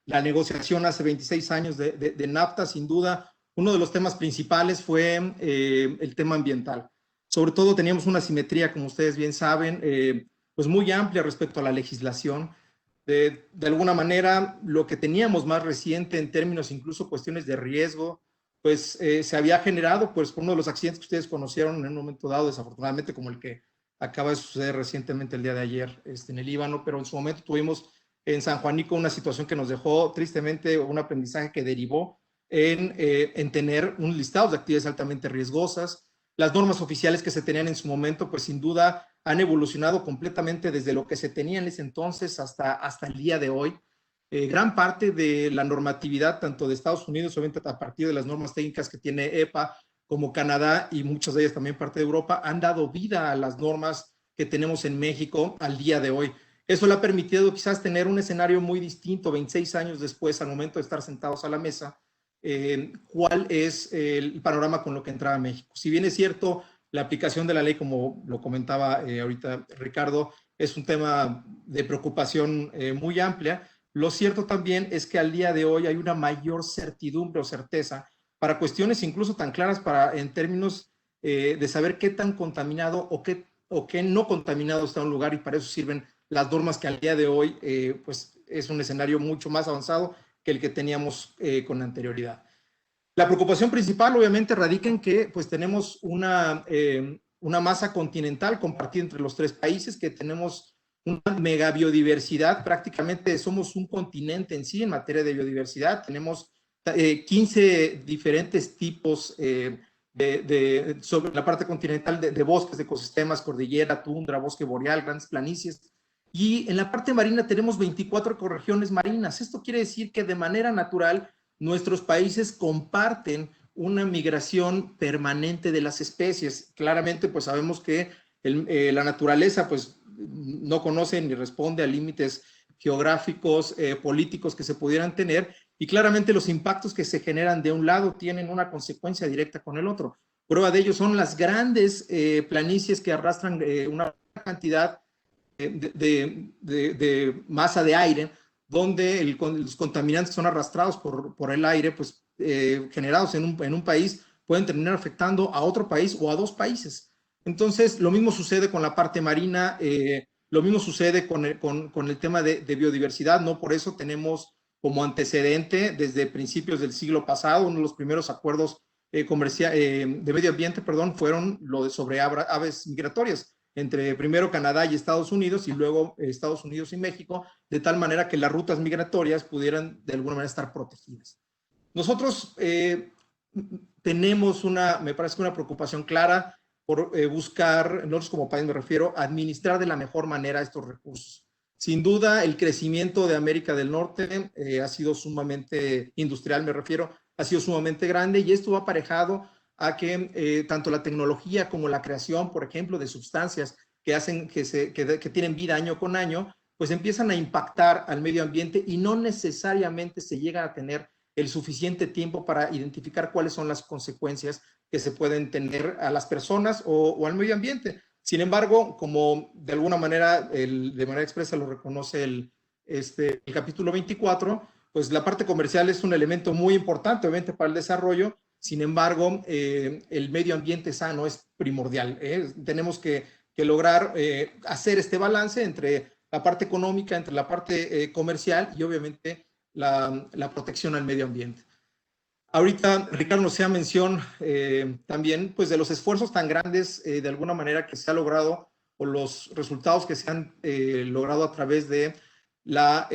la negociación hace 26 años de NAFTA, sin duda, uno de los temas principales fue el tema ambiental. Sobre todo teníamos una simetría, como ustedes bien saben, pues muy amplia respecto a la legislación. De alguna manera, lo que teníamos más reciente en términos incluso cuestiones de riesgo, pues se había generado pues por uno de los accidentes que ustedes conocieron en un momento dado, desafortunadamente, como el que acaba de suceder recientemente el día de ayer en el Líbano, pero en su momento tuvimos en San Juanico una situación que nos dejó tristemente un aprendizaje que derivó en tener un listado de actividades altamente riesgosas. las normas oficiales que se tenían en su momento, pues sin duda han evolucionado completamente desde lo que se tenía en ese entonces hasta el día de hoy. Gran parte de la normatividad, tanto de Estados Unidos, obviamente a partir de las normas técnicas que tiene EPA, como Canadá y muchas de ellas también parte de Europa, han dado vida a las normas que tenemos en México al día de hoy. Eso le ha permitido quizás tener un escenario muy distinto 26 años después, al momento de estar sentados a la mesa, cuál es el panorama con lo que entraba México. Si bien es cierto, la aplicación de la ley, como lo comentaba ahorita Ricardo, es un tema de preocupación muy amplia. Lo cierto también es que al día de hoy hay una mayor certidumbre o certeza para cuestiones incluso tan claras en términos de saber qué tan contaminado o qué no contaminado está un lugar, y para eso sirven las normas que al día de hoy pues es un escenario mucho más avanzado que el que teníamos con anterioridad. La preocupación principal obviamente radica en que pues tenemos una masa continental compartida entre los 3 países, que tenemos una mega biodiversidad, prácticamente somos un continente en sí en materia de biodiversidad, tenemos 15 diferentes tipos sobre la parte continental de bosques, de ecosistemas, cordillera, tundra, bosque boreal, grandes planicies, y en la parte marina tenemos 24 ecorregiones marinas. Esto quiere decir que de manera natural nuestros países comparten una migración permanente de las especies. Claramente, pues sabemos que la naturaleza pues no conoce ni responde a límites geográficos, políticos que se pudieran tener, y claramente los impactos que se generan de un lado tienen una consecuencia directa con el otro. Prueba de ello son las grandes planicies que arrastran una cantidad de masa de aire, donde los contaminantes son arrastrados por el aire, pues generados en un país, pueden terminar afectando a otro país o a 2 países. Entonces, lo mismo sucede con la parte marina, lo mismo sucede con el tema de biodiversidad, ¿no? Por eso tenemos como antecedente, desde principios del siglo pasado, uno de los primeros acuerdos de medio ambiente, perdón, fueron lo de sobre aves migratorias, entre primero Canadá y Estados Unidos, y luego Estados Unidos y México, de tal manera que las rutas migratorias pudieran de alguna manera estar protegidas. Nosotros tenemos me parece que una preocupación clara por buscar, nosotros como país me refiero, administrar de la mejor manera estos recursos. Sin duda, el crecimiento de América del Norte ha sido sumamente industrial, me refiero, ha sido sumamente grande, y esto va aparejado a que tanto la tecnología como la creación, por ejemplo, de sustancias que hacen que tienen vida año con año, pues empiezan a impactar al medio ambiente, y no necesariamente se llega a tener el suficiente tiempo para identificar cuáles son las consecuencias que se pueden tener a las personas o al medio ambiente. Sin embargo, como de alguna manera, de manera expresa lo reconoce el capítulo 24, pues la parte comercial es un elemento muy importante, obviamente, para el desarrollo. Sin embargo, el medio ambiente sano es primordial. Tenemos que lograr hacer este balance entre la parte económica, entre la parte comercial y obviamente la protección al medio ambiente. Ahorita Ricardo nos hacía mención también pues de los esfuerzos tan grandes de alguna manera que se ha logrado, o los resultados que se han logrado a través de la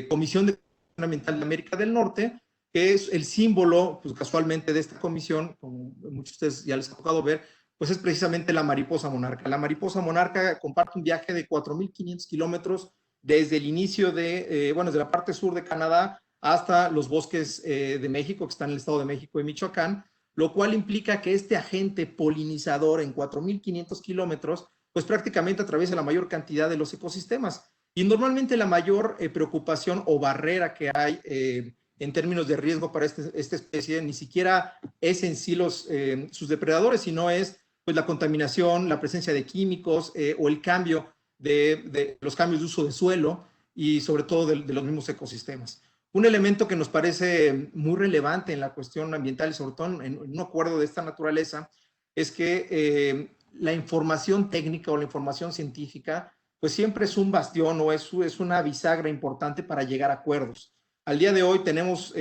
Comisión de Protección Ambiental de América del Norte, que es el símbolo, pues casualmente, de esta comisión, como muchos de ustedes ya les ha tocado ver, pues es precisamente la mariposa monarca. La mariposa monarca comparte un viaje de 4.500 kilómetros desde el inicio desde la parte sur de Canadá hasta los bosques de México, que están en el Estado de México y Michoacán, lo cual implica que este agente polinizador en 4.500 kilómetros, pues prácticamente atraviesa la mayor cantidad de los ecosistemas. Y normalmente la mayor preocupación o barrera que hay en términos de riesgo para esta especie ni siquiera es en sí sus depredadores, sino es pues la contaminación, la presencia de químicos o el cambio de los cambios de uso de suelo, y sobre todo de los mismos ecosistemas. Un elemento que nos parece muy relevante en la cuestión ambiental, y sobre todo en un acuerdo de esta naturaleza, es que la información técnica o la información científica pues siempre es un bastión o es una bisagra importante para llegar a acuerdos. Al día de hoy tenemos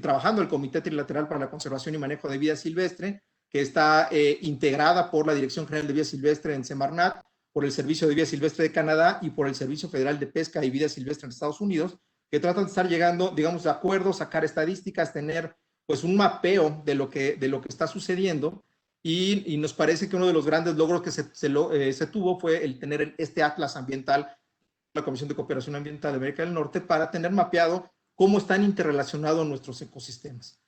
trabajando el Comité Trilateral para la Conservación y Manejo de Vida Silvestre, que está integrada por la Dirección General de Vida Silvestre en Semarnat, por el Servicio de Vida Silvestre de Canadá y por el Servicio Federal de Pesca y Vida Silvestre en Estados Unidos, que tratan de estar llegando, digamos, de acuerdos, sacar estadísticas, tener pues un mapeo de lo que está sucediendo. y nos parece que uno de los grandes logros que se tuvo fue el tener este Atlas Ambiental, la Comisión de Cooperación Ambiental de América del Norte, para tener mapeado cómo están interrelacionados nuestros ecosistemas.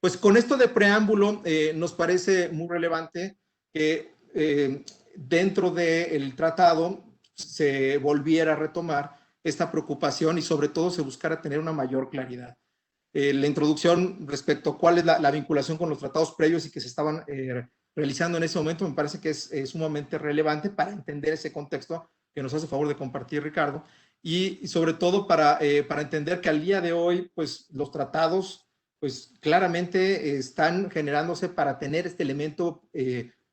Pues con esto de preámbulo, nos parece muy relevante que dentro del tratado se volviera a retomar esta preocupación y sobre todo se buscara tener una mayor claridad. La introducción respecto a cuál es la vinculación con los tratados previos y que se estaban realizando en ese momento me parece que es sumamente relevante para entender ese contexto que nos hace favor de compartir Ricardo y sobre todo para entender que al día de hoy pues los tratados pues claramente están generándose para tener este elemento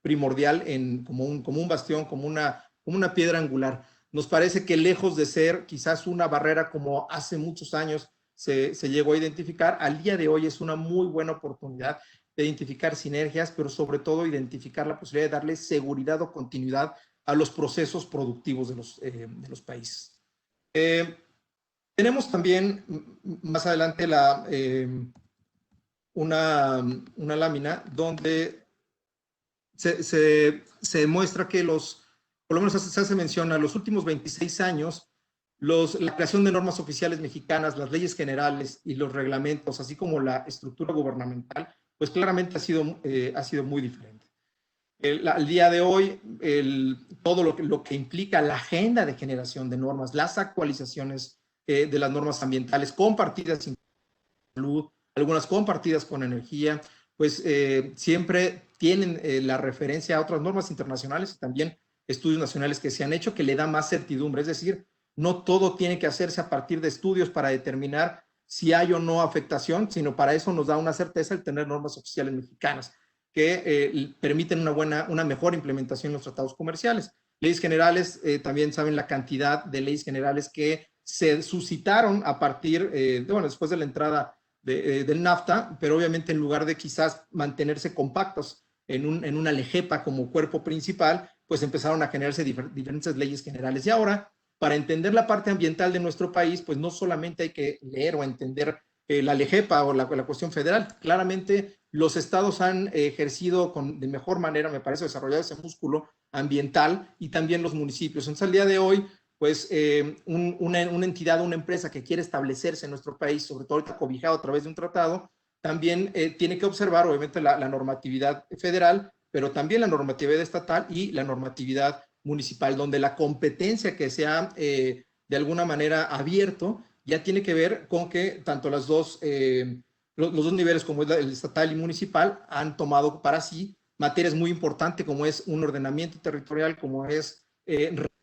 primordial como un bastión, como una piedra angular. Nos parece que lejos de ser quizás una barrera como hace muchos años se llegó a identificar, al día de hoy es una muy buena oportunidad de identificar sinergias, pero sobre todo identificar la posibilidad de darle seguridad o continuidad a los procesos productivos de los países. Tenemos también más adelante una lámina donde se muestra que por lo menos se hace mención a los últimos 26 años, la creación de normas oficiales mexicanas, las leyes generales y los reglamentos, así como la estructura gubernamental, pues claramente ha sido muy diferente. Al día de hoy, todo lo que implica la agenda de generación de normas, las actualizaciones de las normas ambientales compartidas con salud, algunas compartidas con energía, pues siempre tienen la referencia a otras normas internacionales y también estudios nacionales que se han hecho que le da más certidumbre. Es decir, no todo tiene que hacerse a partir de estudios para determinar si hay o no afectación, sino para eso nos da una certeza el tener normas oficiales mexicanas que permiten una mejor implementación en los tratados comerciales. Leyes generales, también saben la cantidad de leyes generales que se suscitaron a partir, después de la entrada del NAFTA, pero obviamente en lugar de quizás mantenerse compactos en una LEGEPA como cuerpo principal, pues empezaron a generarse diferentes leyes generales. Y ahora, para entender la parte ambiental de nuestro país, pues no solamente hay que leer o entender la LEGEPA o la cuestión federal. Claramente los estados han ejercido de mejor manera, me parece, desarrollado ese músculo ambiental y también los municipios. Entonces, al día de hoy, pues una entidad, una empresa que quiere establecerse en nuestro país, sobre todo ahorita cobijado a través de un tratado, también tiene que observar, obviamente, la normatividad federal, pero también la normatividad estatal y la normatividad municipal, donde la competencia que se ha de alguna manera abierto ya tiene que ver con que tanto los dos niveles, como es el estatal y municipal, han tomado para sí materias muy importantes, como es un ordenamiento territorial, como es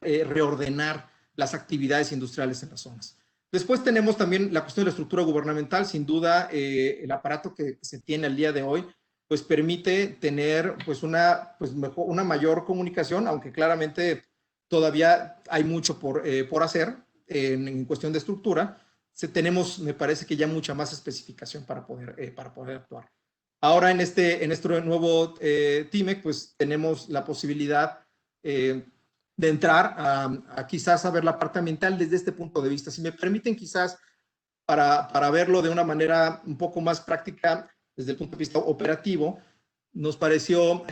reordenar las actividades industriales en las zonas. Después tenemos también la cuestión de la estructura gubernamental. Sin duda, el aparato que se tiene al día de hoy pues permite tener pues una mayor comunicación, aunque claramente todavía hay mucho por hacer en cuestión de estructura. Tenemos, me parece que ya mucha más especificación para poder actuar. Ahora en este nuevo TIMEC, pues tenemos la posibilidad de entrar a quizás a ver la parte ambiental desde este punto de vista. Si me permiten quizás para verlo de una manera un poco más práctica, desde el punto de vista operativo, nos pareció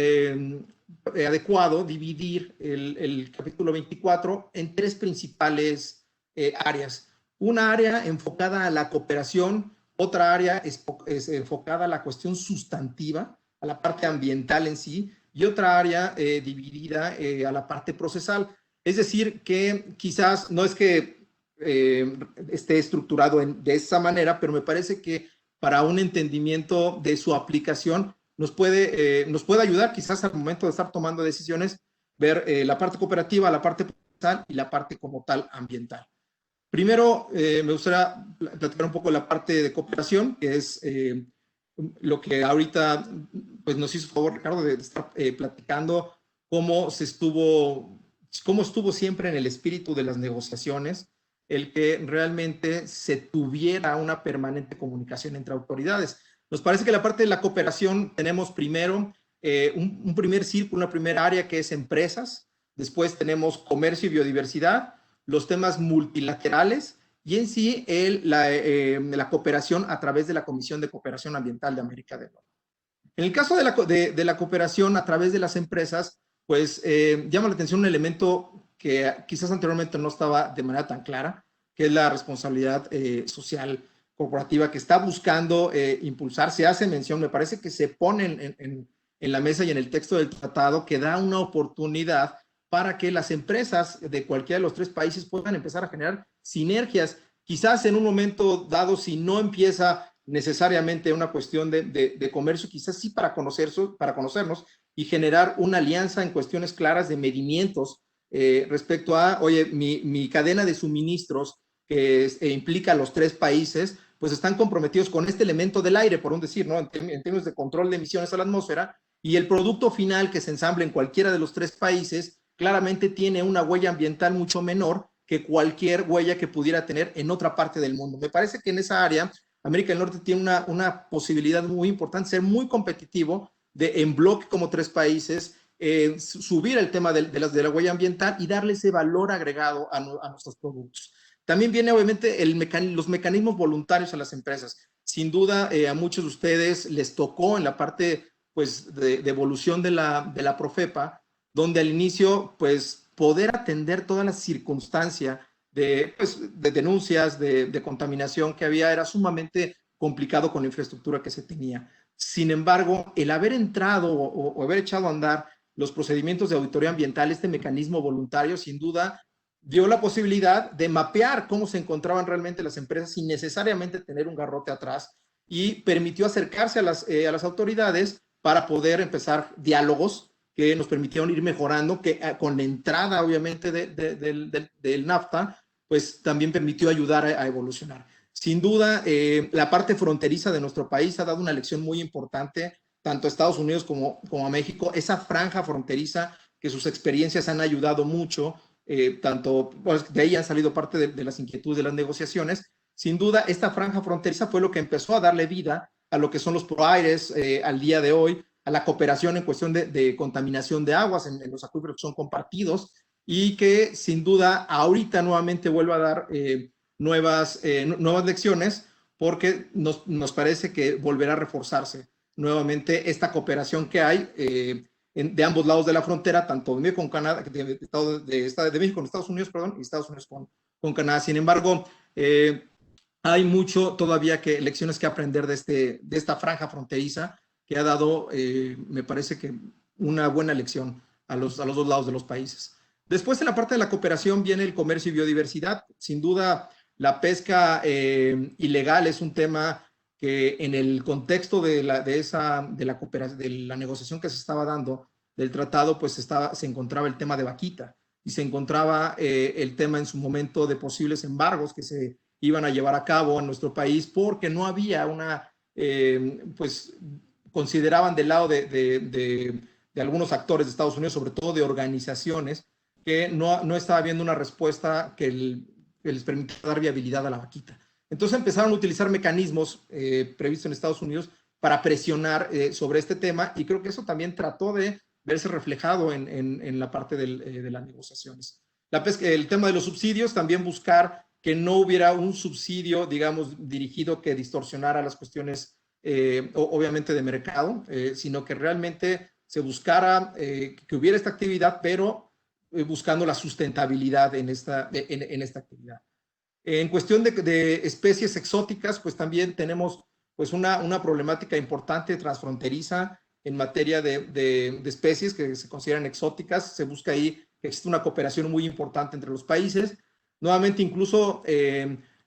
adecuado dividir el capítulo 24 en tres principales áreas. Una área enfocada a la cooperación, otra área es enfocada a la cuestión sustantiva, a la parte ambiental en sí, y otra área dividida a la parte procesal. Es decir, que quizás no es que esté estructurado de esa manera, pero me parece que para un entendimiento de su aplicación nos puede ayudar quizás al momento de estar tomando decisiones, ver la parte cooperativa, la parte procesal y la parte como tal ambiental. Primero, me gustaría platicar un poco de la parte de cooperación, que es lo que ahorita pues, nos hizo favor, Ricardo, de estar platicando cómo estuvo siempre en el espíritu de las negociaciones, el que realmente se tuviera una permanente comunicación entre autoridades. Nos parece que la parte de la cooperación tenemos primero un primer círculo, una primera área que es empresas, después tenemos comercio y biodiversidad, los temas multilaterales y en sí la cooperación a través de la Comisión de Cooperación Ambiental de América del Norte. En el caso de la cooperación a través de las empresas, pues llama la atención un elemento que quizás anteriormente no estaba de manera tan clara, que es la responsabilidad social corporativa que está buscando impulsar. Se hace mención, me parece que se pone en la mesa y en el texto del tratado, que da una oportunidad para que las empresas de cualquiera de los 3 países puedan empezar a generar sinergias. Quizás en un momento dado, si no empieza necesariamente una cuestión de comercio, quizás sí para conocernos y generar una alianza en cuestiones claras de medimientos respecto a, oye, mi cadena de suministros que implica a los 3 países, pues están comprometidos con este elemento del aire, por un decir, ¿no? En términos de control de emisiones a la atmósfera, y el producto final que se ensambla en cualquiera de los 3 países claramente tiene una huella ambiental mucho menor que cualquier huella que pudiera tener en otra parte del mundo. Me parece que en esa área América del Norte tiene una posibilidad muy importante, ser muy competitivo en bloque como 3 países, subir el tema de la huella ambiental y darle ese valor agregado a nuestros productos. También viene obviamente los mecanismos voluntarios a las empresas. Sin duda a muchos de ustedes les tocó en la parte pues, de evolución de la Profepa, donde al inicio pues poder atender toda la circunstancia de denuncias, de contaminación que había, era sumamente complicado con la infraestructura que se tenía. Sin embargo, el haber entrado o haber echado a andar los procedimientos de auditoría ambiental, este mecanismo voluntario, sin duda, dio la posibilidad de mapear cómo se encontraban realmente las empresas sin necesariamente tener un garrote atrás, y permitió acercarse a las autoridades para poder empezar diálogos que nos permitieron ir mejorando, que con la entrada obviamente del NAFTA, pues también permitió ayudar a evolucionar. Sin duda, la parte fronteriza de nuestro país ha dado una lección muy importante, tanto a Estados Unidos como a México, esa franja fronteriza que sus experiencias han ayudado mucho, tanto pues, de ahí han salido parte de las inquietudes de las negociaciones. Sin duda, esta franja fronteriza fue lo que empezó a darle vida a lo que son los PROAIRES al día de hoy, a la cooperación en cuestión de contaminación de aguas en los acuíferos que son compartidos, y que sin duda ahorita nuevamente vuelve a dar nuevas lecciones, porque nos parece que volverá a reforzarse nuevamente esta cooperación que hay de ambos lados de la frontera, tanto de México con Canadá, de México con Estados Unidos, perdón, y Estados Unidos con Canadá. Sin embargo, hay mucho todavía lecciones que aprender de esta franja fronteriza que ha dado, me parece que una buena lección a los 2 lados de los países. Después, en la parte de la cooperación, viene el comercio y biodiversidad. Sin duda, la pesca ilegal es un tema que en el contexto de la negociación que se estaba dando del tratado, pues se encontraba el tema de vaquita, y se encontraba el tema en su momento de posibles embargos que se iban a llevar a cabo en nuestro país, porque no había pues consideraban del lado de algunos actores de Estados Unidos, sobre todo de organizaciones, que no estaba habiendo una respuesta que les permitiera dar viabilidad a la vaquita. Entonces empezaron a utilizar mecanismos previstos en Estados Unidos para presionar sobre este tema, y creo que eso también trató de verse reflejado en la parte de las negociaciones. El tema de los subsidios, también buscar que no hubiera un subsidio, digamos, dirigido que distorsionara las cuestiones, obviamente, de mercado, sino que realmente se buscara que hubiera esta actividad, pero buscando la sustentabilidad en esta actividad. En cuestión de especies exóticas, pues también tenemos pues una problemática importante transfronteriza en materia de especies que se consideran exóticas. Se busca ahí que existe una cooperación muy importante entre los países. Nuevamente, incluso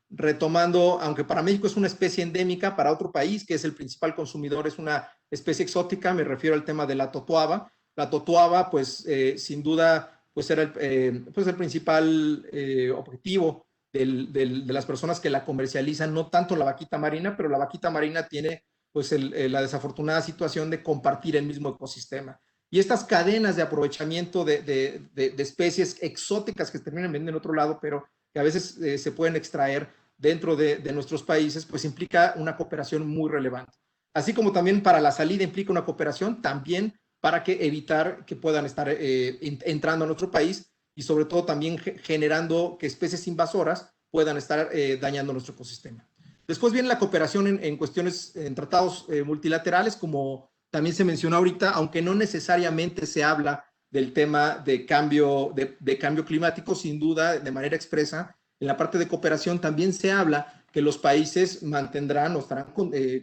retomando, aunque para México es una especie endémica, para otro país que es el principal consumidor es una especie exótica, me refiero al tema de la totuaba. La totuaba, pues sin duda, pues era el principal objetivo de las personas que la comercializan, no tanto la vaquita marina, pero la vaquita marina tiene pues la desafortunada situación de compartir el mismo ecosistema. Y estas cadenas de aprovechamiento de especies exóticas que se terminan vendiendo en otro lado, pero que a veces se pueden extraer dentro de nuestros países, pues implica una cooperación muy relevante. Así como también para la salida implica una cooperación, también para evitar que puedan estar entrando a nuestro país, y sobre todo también generando que especies invasoras puedan estar dañando nuestro ecosistema. Después viene la cooperación en cuestiones, en tratados multilaterales como también se mencionó ahorita, aunque no necesariamente se habla del tema de cambio climático, sin duda, de manera expresa, en la parte de cooperación también se habla que los países mantendrán o estarán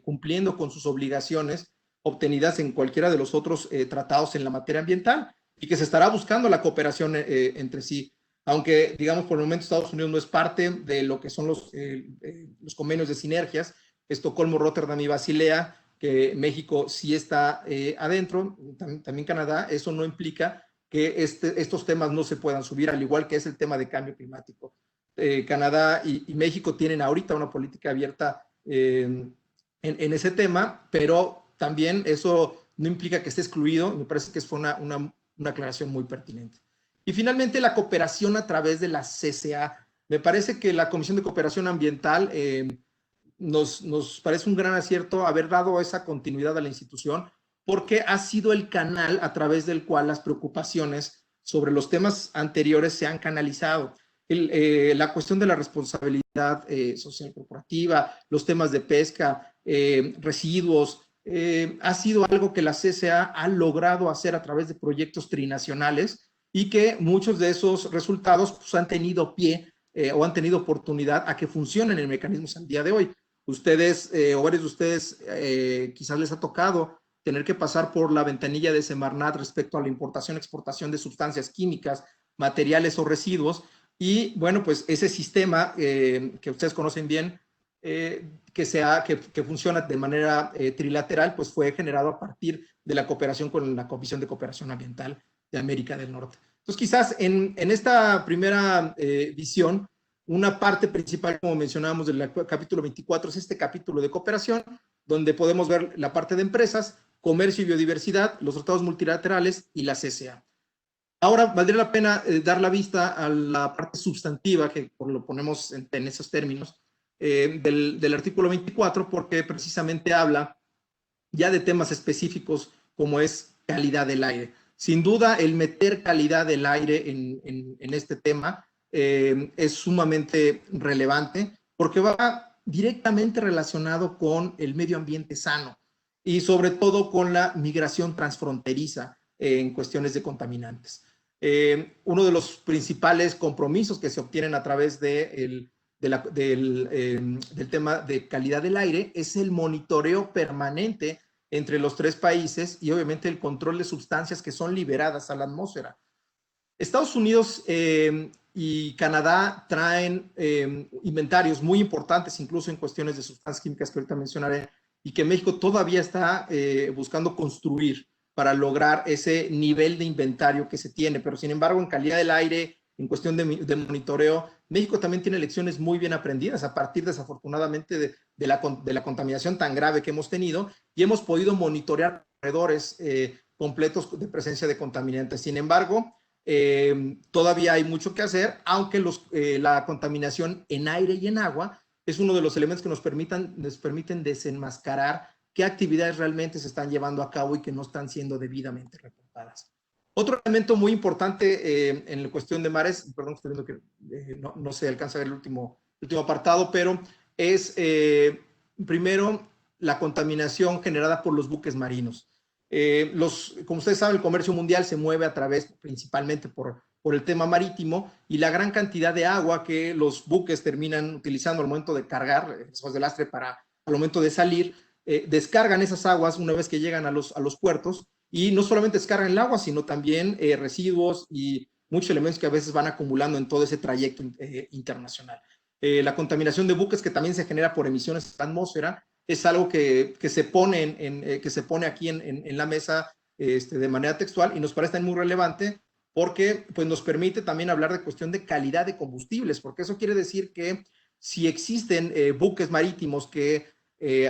cumpliendo con sus obligaciones obtenidas en cualquiera de los otros tratados en la materia ambiental y que se estará buscando la cooperación entre sí. Aunque, digamos, por el momento Estados Unidos no es parte de lo que son los convenios de sinergias, Estocolmo, Rotterdam y Basilea, que México sí está adentro, también Canadá, eso no implica que estos temas no se puedan subir, al igual que es el tema de cambio climático. Canadá y México tienen ahorita una política abierta en ese tema, pero también eso no implica que esté excluido. Me parece que fue una aclaración muy pertinente. Y finalmente, la cooperación a través de la CCA. Me parece que la Comisión de Cooperación Ambiental nos parece un gran acierto haber dado esa continuidad a la institución, porque ha sido el canal a través del cual las preocupaciones sobre los temas anteriores se han canalizado. La cuestión de la responsabilidad social corporativa, los temas de pesca, residuos, ha sido algo que la CCA ha logrado hacer a través de proyectos trinacionales y que muchos de esos resultados pues, han tenido pie o han tenido oportunidad a que funcionen en mecanismos al día de hoy. Ustedes, o varios de ustedes, quizás les ha tocado tener que pasar por la ventanilla de Semarnat respecto a la importación, exportación de sustancias químicas, materiales o residuos. Y bueno, pues ese sistema que ustedes conocen bien, que funciona de manera trilateral, pues fue generado a partir de la cooperación con la Comisión de Cooperación Ambiental de América del Norte. Entonces, quizás en esta primera visión, una parte principal, como mencionábamos, del capítulo 24 es este capítulo de cooperación, donde podemos ver la parte de empresas, comercio y biodiversidad, los tratados multilaterales y la CCA. Ahora, valdría la pena dar la vista a la parte sustantiva, que lo ponemos en esos términos, del artículo 24, porque precisamente habla ya de temas específicos como es calidad del aire. Sin duda, el meter calidad del aire en este tema es sumamente relevante porque va directamente relacionado con el medio ambiente sano y sobre todo con la migración transfronteriza en cuestiones de contaminantes. Uno de los principales compromisos que se obtienen a través del tema de calidad del aire es el monitoreo permanente entre los tres países y obviamente el control de sustancias que son liberadas a la atmósfera. Estados Unidos y Canadá traen inventarios muy importantes, incluso en cuestiones de sustancias químicas que ahorita mencionaré, y que México todavía está buscando construir para lograr ese nivel de inventario que se tiene. Pero sin embargo, en calidad del aire, en cuestión de monitoreo, México también tiene lecciones muy bien aprendidas a partir, desafortunadamente, de la contaminación tan grave que hemos tenido y hemos podido monitorear corredores completos de presencia de contaminantes. Sin embargo, todavía hay mucho que hacer, aunque la contaminación en aire y en agua es uno de los elementos que nos permiten desenmascarar qué actividades realmente se están llevando a cabo y que no están siendo debidamente reportadas. Otro elemento muy importante en la cuestión de mares, perdón, estoy viendo que no se alcanza a ver el último apartado, pero es primero la contaminación generada por los buques marinos. Como ustedes saben, el comercio mundial se mueve a través principalmente por el tema marítimo y la gran cantidad de agua que los buques terminan utilizando al momento de cargar, después del lastre al momento de salir, descargan esas aguas una vez que llegan a los puertos y no solamente descargan el agua, sino también residuos y muchos elementos que a veces van acumulando en todo ese trayecto internacional. La contaminación de buques, que también se genera por emisiones a la atmósfera, es algo que se pone aquí en la mesa de manera textual y nos parece muy relevante porque pues, nos permite también hablar de cuestión de calidad de combustibles, porque eso quiere decir que si existen buques marítimos que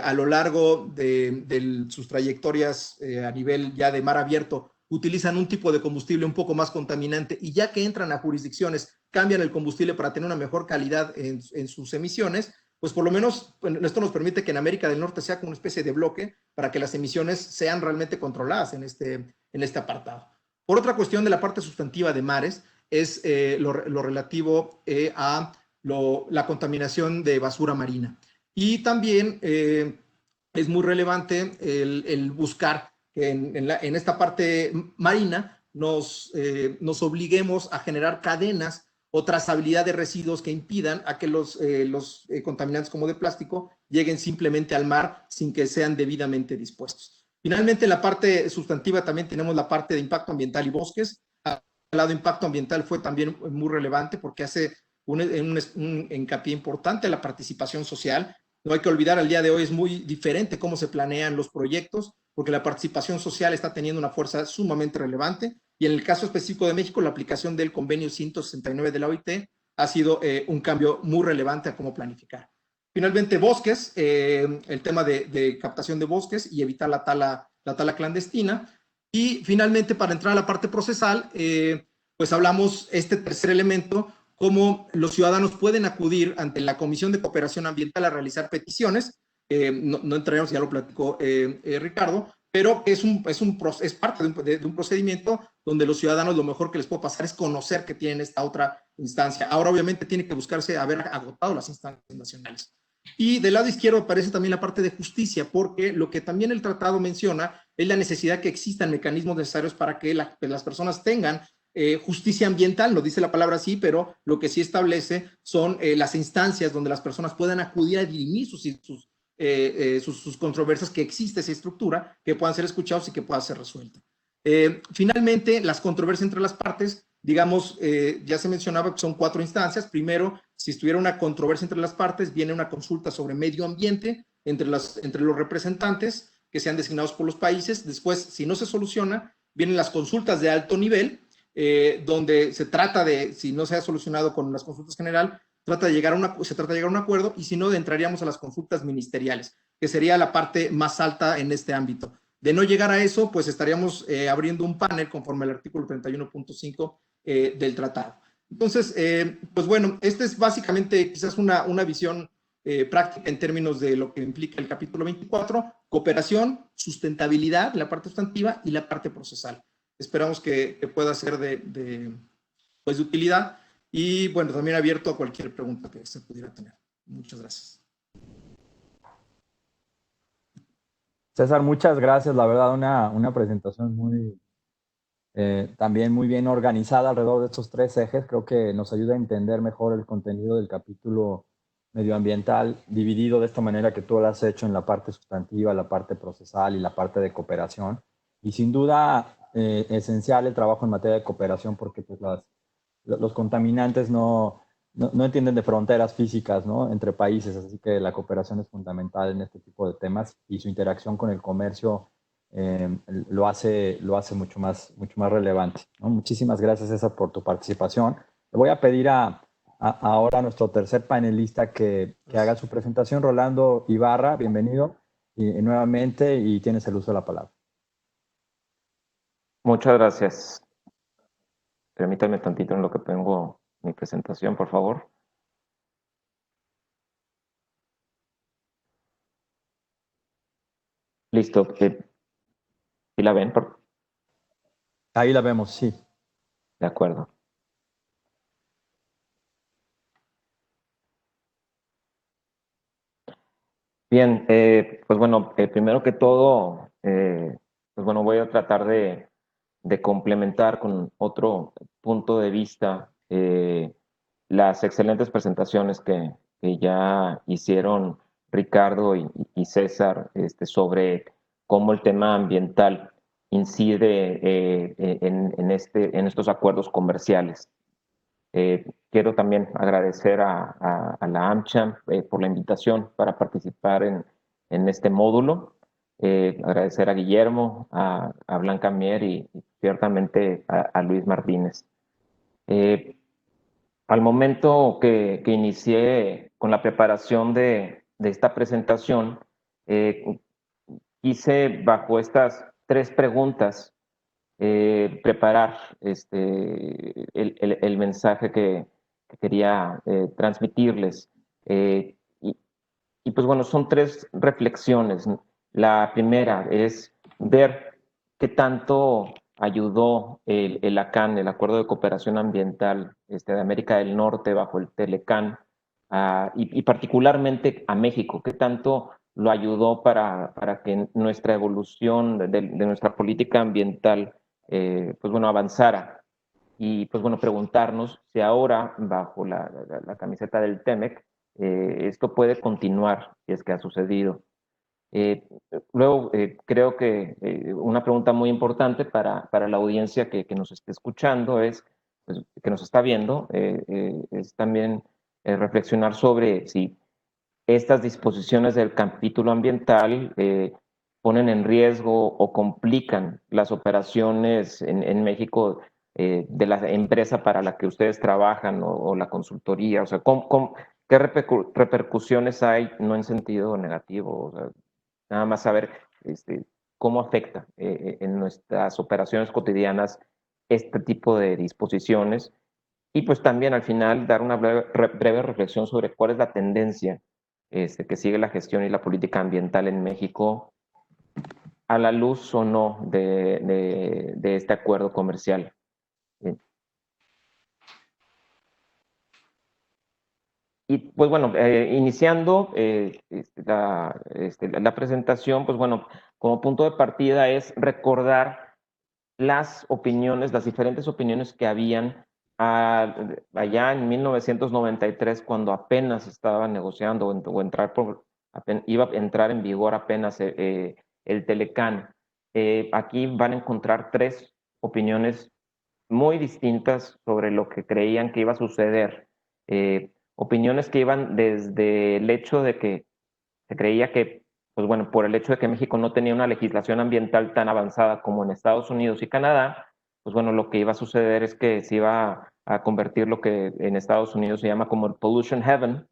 a lo largo de sus trayectorias a nivel ya de mar abierto utilizan un tipo de combustible un poco más contaminante y ya que entran a jurisdicciones cambian el combustible para tener una mejor calidad en sus emisiones, pues por lo menos esto nos permite que en América del Norte sea como una especie de bloque para que las emisiones sean realmente controladas en este apartado. Por otra cuestión de la parte sustantiva de mares es lo relativo a la contaminación de basura marina. Y también es muy relevante el buscar que en esta parte marina nos obliguemos a generar cadenas o trazabilidad de residuos que impidan a que los contaminantes como de plástico lleguen simplemente al mar sin que sean debidamente dispuestos. Finalmente, en la parte sustantiva también tenemos la parte de impacto ambiental y bosques. El lado de impacto ambiental fue también muy relevante porque hace un hincapié importante a la participación social. No hay que olvidar, al día de hoy es muy diferente cómo se planean los proyectos, porque la participación social está teniendo una fuerza sumamente relevante, y en el caso específico de México, la aplicación del convenio 169 de la OIT ha sido un cambio muy relevante a cómo planificar. Finalmente, bosques, el tema de captación de bosques y evitar la tala clandestina. Y finalmente, para entrar a la parte procesal, pues hablamos este tercer elemento, cómo los ciudadanos pueden acudir ante la Comisión de Cooperación Ambiental a realizar peticiones. No entraremos, ya lo platicó Ricardo, pero es parte de un procedimiento donde los ciudadanos lo mejor que les puede pasar es conocer que tienen esta otra instancia. Ahora obviamente tiene que buscarse haber agotado las instancias nacionales. Y del lado izquierdo aparece también la parte de justicia, porque lo que también el tratado menciona es la necesidad que existan mecanismos necesarios para que las personas tengan justicia ambiental. No dice la palabra así, pero lo que sí establece son las instancias donde las personas puedan acudir a dirimir sus controversias, que existe esa estructura, que puedan ser escuchados y que pueda ser resuelta. Finalmente, las controversias entre las partes, digamos, ya se mencionaba que son 4 instancias. Primero, si estuviera una controversia entre las partes, viene una consulta sobre medio ambiente entre los representantes que sean designados por los países. Después, si no se soluciona, vienen las consultas de alto nivel, donde se trata de, si no se ha solucionado con las consultas general, se trata de llegar a un acuerdo, y si no, entraríamos a las consultas ministeriales, que sería la parte más alta en este ámbito. De no llegar a eso, pues estaríamos abriendo un panel conforme al artículo 31.5 del tratado. Entonces, pues bueno, esta es básicamente quizás una visión práctica en términos de lo que implica el capítulo 24, cooperación, sustentabilidad, la parte sustantiva, y la parte procesal. Esperamos que pueda ser de utilidad, y bueno, también abierto a cualquier pregunta que se pudiera tener. Muchas gracias. César, muchas gracias. La verdad, una presentación también muy bien organizada alrededor de estos 3 ejes. Creo que nos ayuda a entender mejor el contenido del capítulo medioambiental, dividido de esta manera que tú lo has hecho en la parte sustantiva, la parte procesal y la parte de cooperación. Y sin duda, esencial el trabajo en materia de cooperación, porque pues los contaminantes no entienden de fronteras físicas, ¿no?, entre países, así que la cooperación es fundamental en este tipo de temas, y su interacción con el comercio lo hace mucho más relevante, ¿no? Muchísimas gracias, César, por tu participación. Le voy a pedir ahora a nuestro tercer panelista que haga su presentación. Rolando Ibarra, bienvenido nuevamente, y tienes el uso de la palabra. Muchas gracias. Permítanme tantito en lo que pongo mi presentación, por favor. Listo. ¿Sí la ven? Ahí la vemos, sí. De acuerdo. Bien, pues bueno, primero que todo, pues bueno, voy a tratar de complementar con otro punto de vista las excelentes presentaciones que ya hicieron Ricardo y César sobre cómo el tema ambiental incide en estos acuerdos comerciales. Quiero también agradecer a la AmCham por la invitación para participar en este módulo. Agradecer a Guillermo, a Blanca Mier y ciertamente a Luis Martínez. Al momento que inicié con la preparación de esta presentación, quise bajo estas 3 preguntas preparar el mensaje que quería transmitirles. Y pues bueno, son 3 reflexiones. La primera es ver qué tanto ayudó el ACAN, el Acuerdo de Cooperación Ambiental de América del Norte bajo el Telecan, y particularmente a México, qué tanto lo ayudó para que nuestra evolución de nuestra política ambiental pues bueno, avanzara. Y pues bueno, preguntarnos si ahora, bajo la camiseta del TEMEC, esto puede continuar, si es que ha sucedido. Luego, creo que una pregunta muy importante para la audiencia que nos esté escuchando es, pues, que nos está viendo, es también reflexionar sobre si estas disposiciones del capítulo ambiental ponen en riesgo o complican las operaciones en México de la empresa para la que ustedes trabajan o la consultoría. O sea, ¿qué repercusiones hay, no en sentido negativo? O sea, nada más saber cómo afecta en nuestras operaciones cotidianas este tipo de disposiciones y pues también al final dar una breve reflexión sobre cuál es la tendencia que sigue la gestión y la política ambiental en México a la luz o no de este acuerdo comercial. Y pues bueno, iniciando la presentación, pues bueno, como punto de partida es recordar las opiniones, las diferentes opiniones que habían allá en 1993, cuando apenas estaba negociando o iba a entrar en vigor apenas el Telecán. Aquí van a encontrar tres opiniones muy distintas sobre lo que creían que iba a suceder. Opiniones que iban desde el hecho de que se creía que, pues bueno, por el hecho de que México no tenía una legislación ambiental tan avanzada como en Estados Unidos y Canadá, pues bueno, lo que iba a suceder es que se iba a convertir lo que en Estados Unidos se llama como el pollution heaven,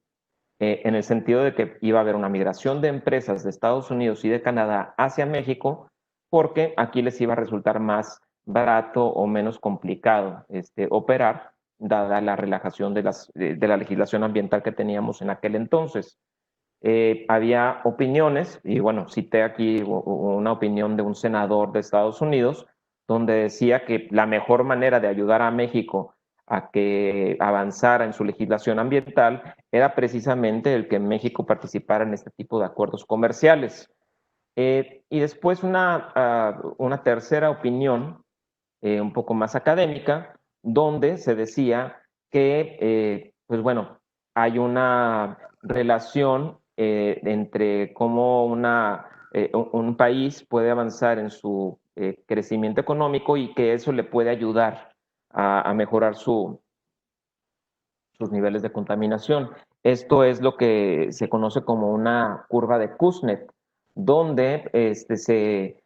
en el sentido de que iba a haber una migración de empresas de Estados Unidos y de Canadá hacia México, porque aquí les iba a resultar más barato o menos complicado operar, dada la relajación de la legislación ambiental que teníamos en aquel entonces. Había opiniones, y bueno, cité aquí una opinión de un senador de Estados Unidos, donde decía que la mejor manera de ayudar a México a que avanzara en su legislación ambiental era precisamente el que México participara en este tipo de acuerdos comerciales. Y después una tercera opinión, un poco más académica, donde se decía que, pues bueno, hay una relación entre cómo un país puede avanzar en su crecimiento económico y que eso le puede ayudar a mejorar sus niveles de contaminación. Esto es lo que se conoce como una curva de Kuznets, donde se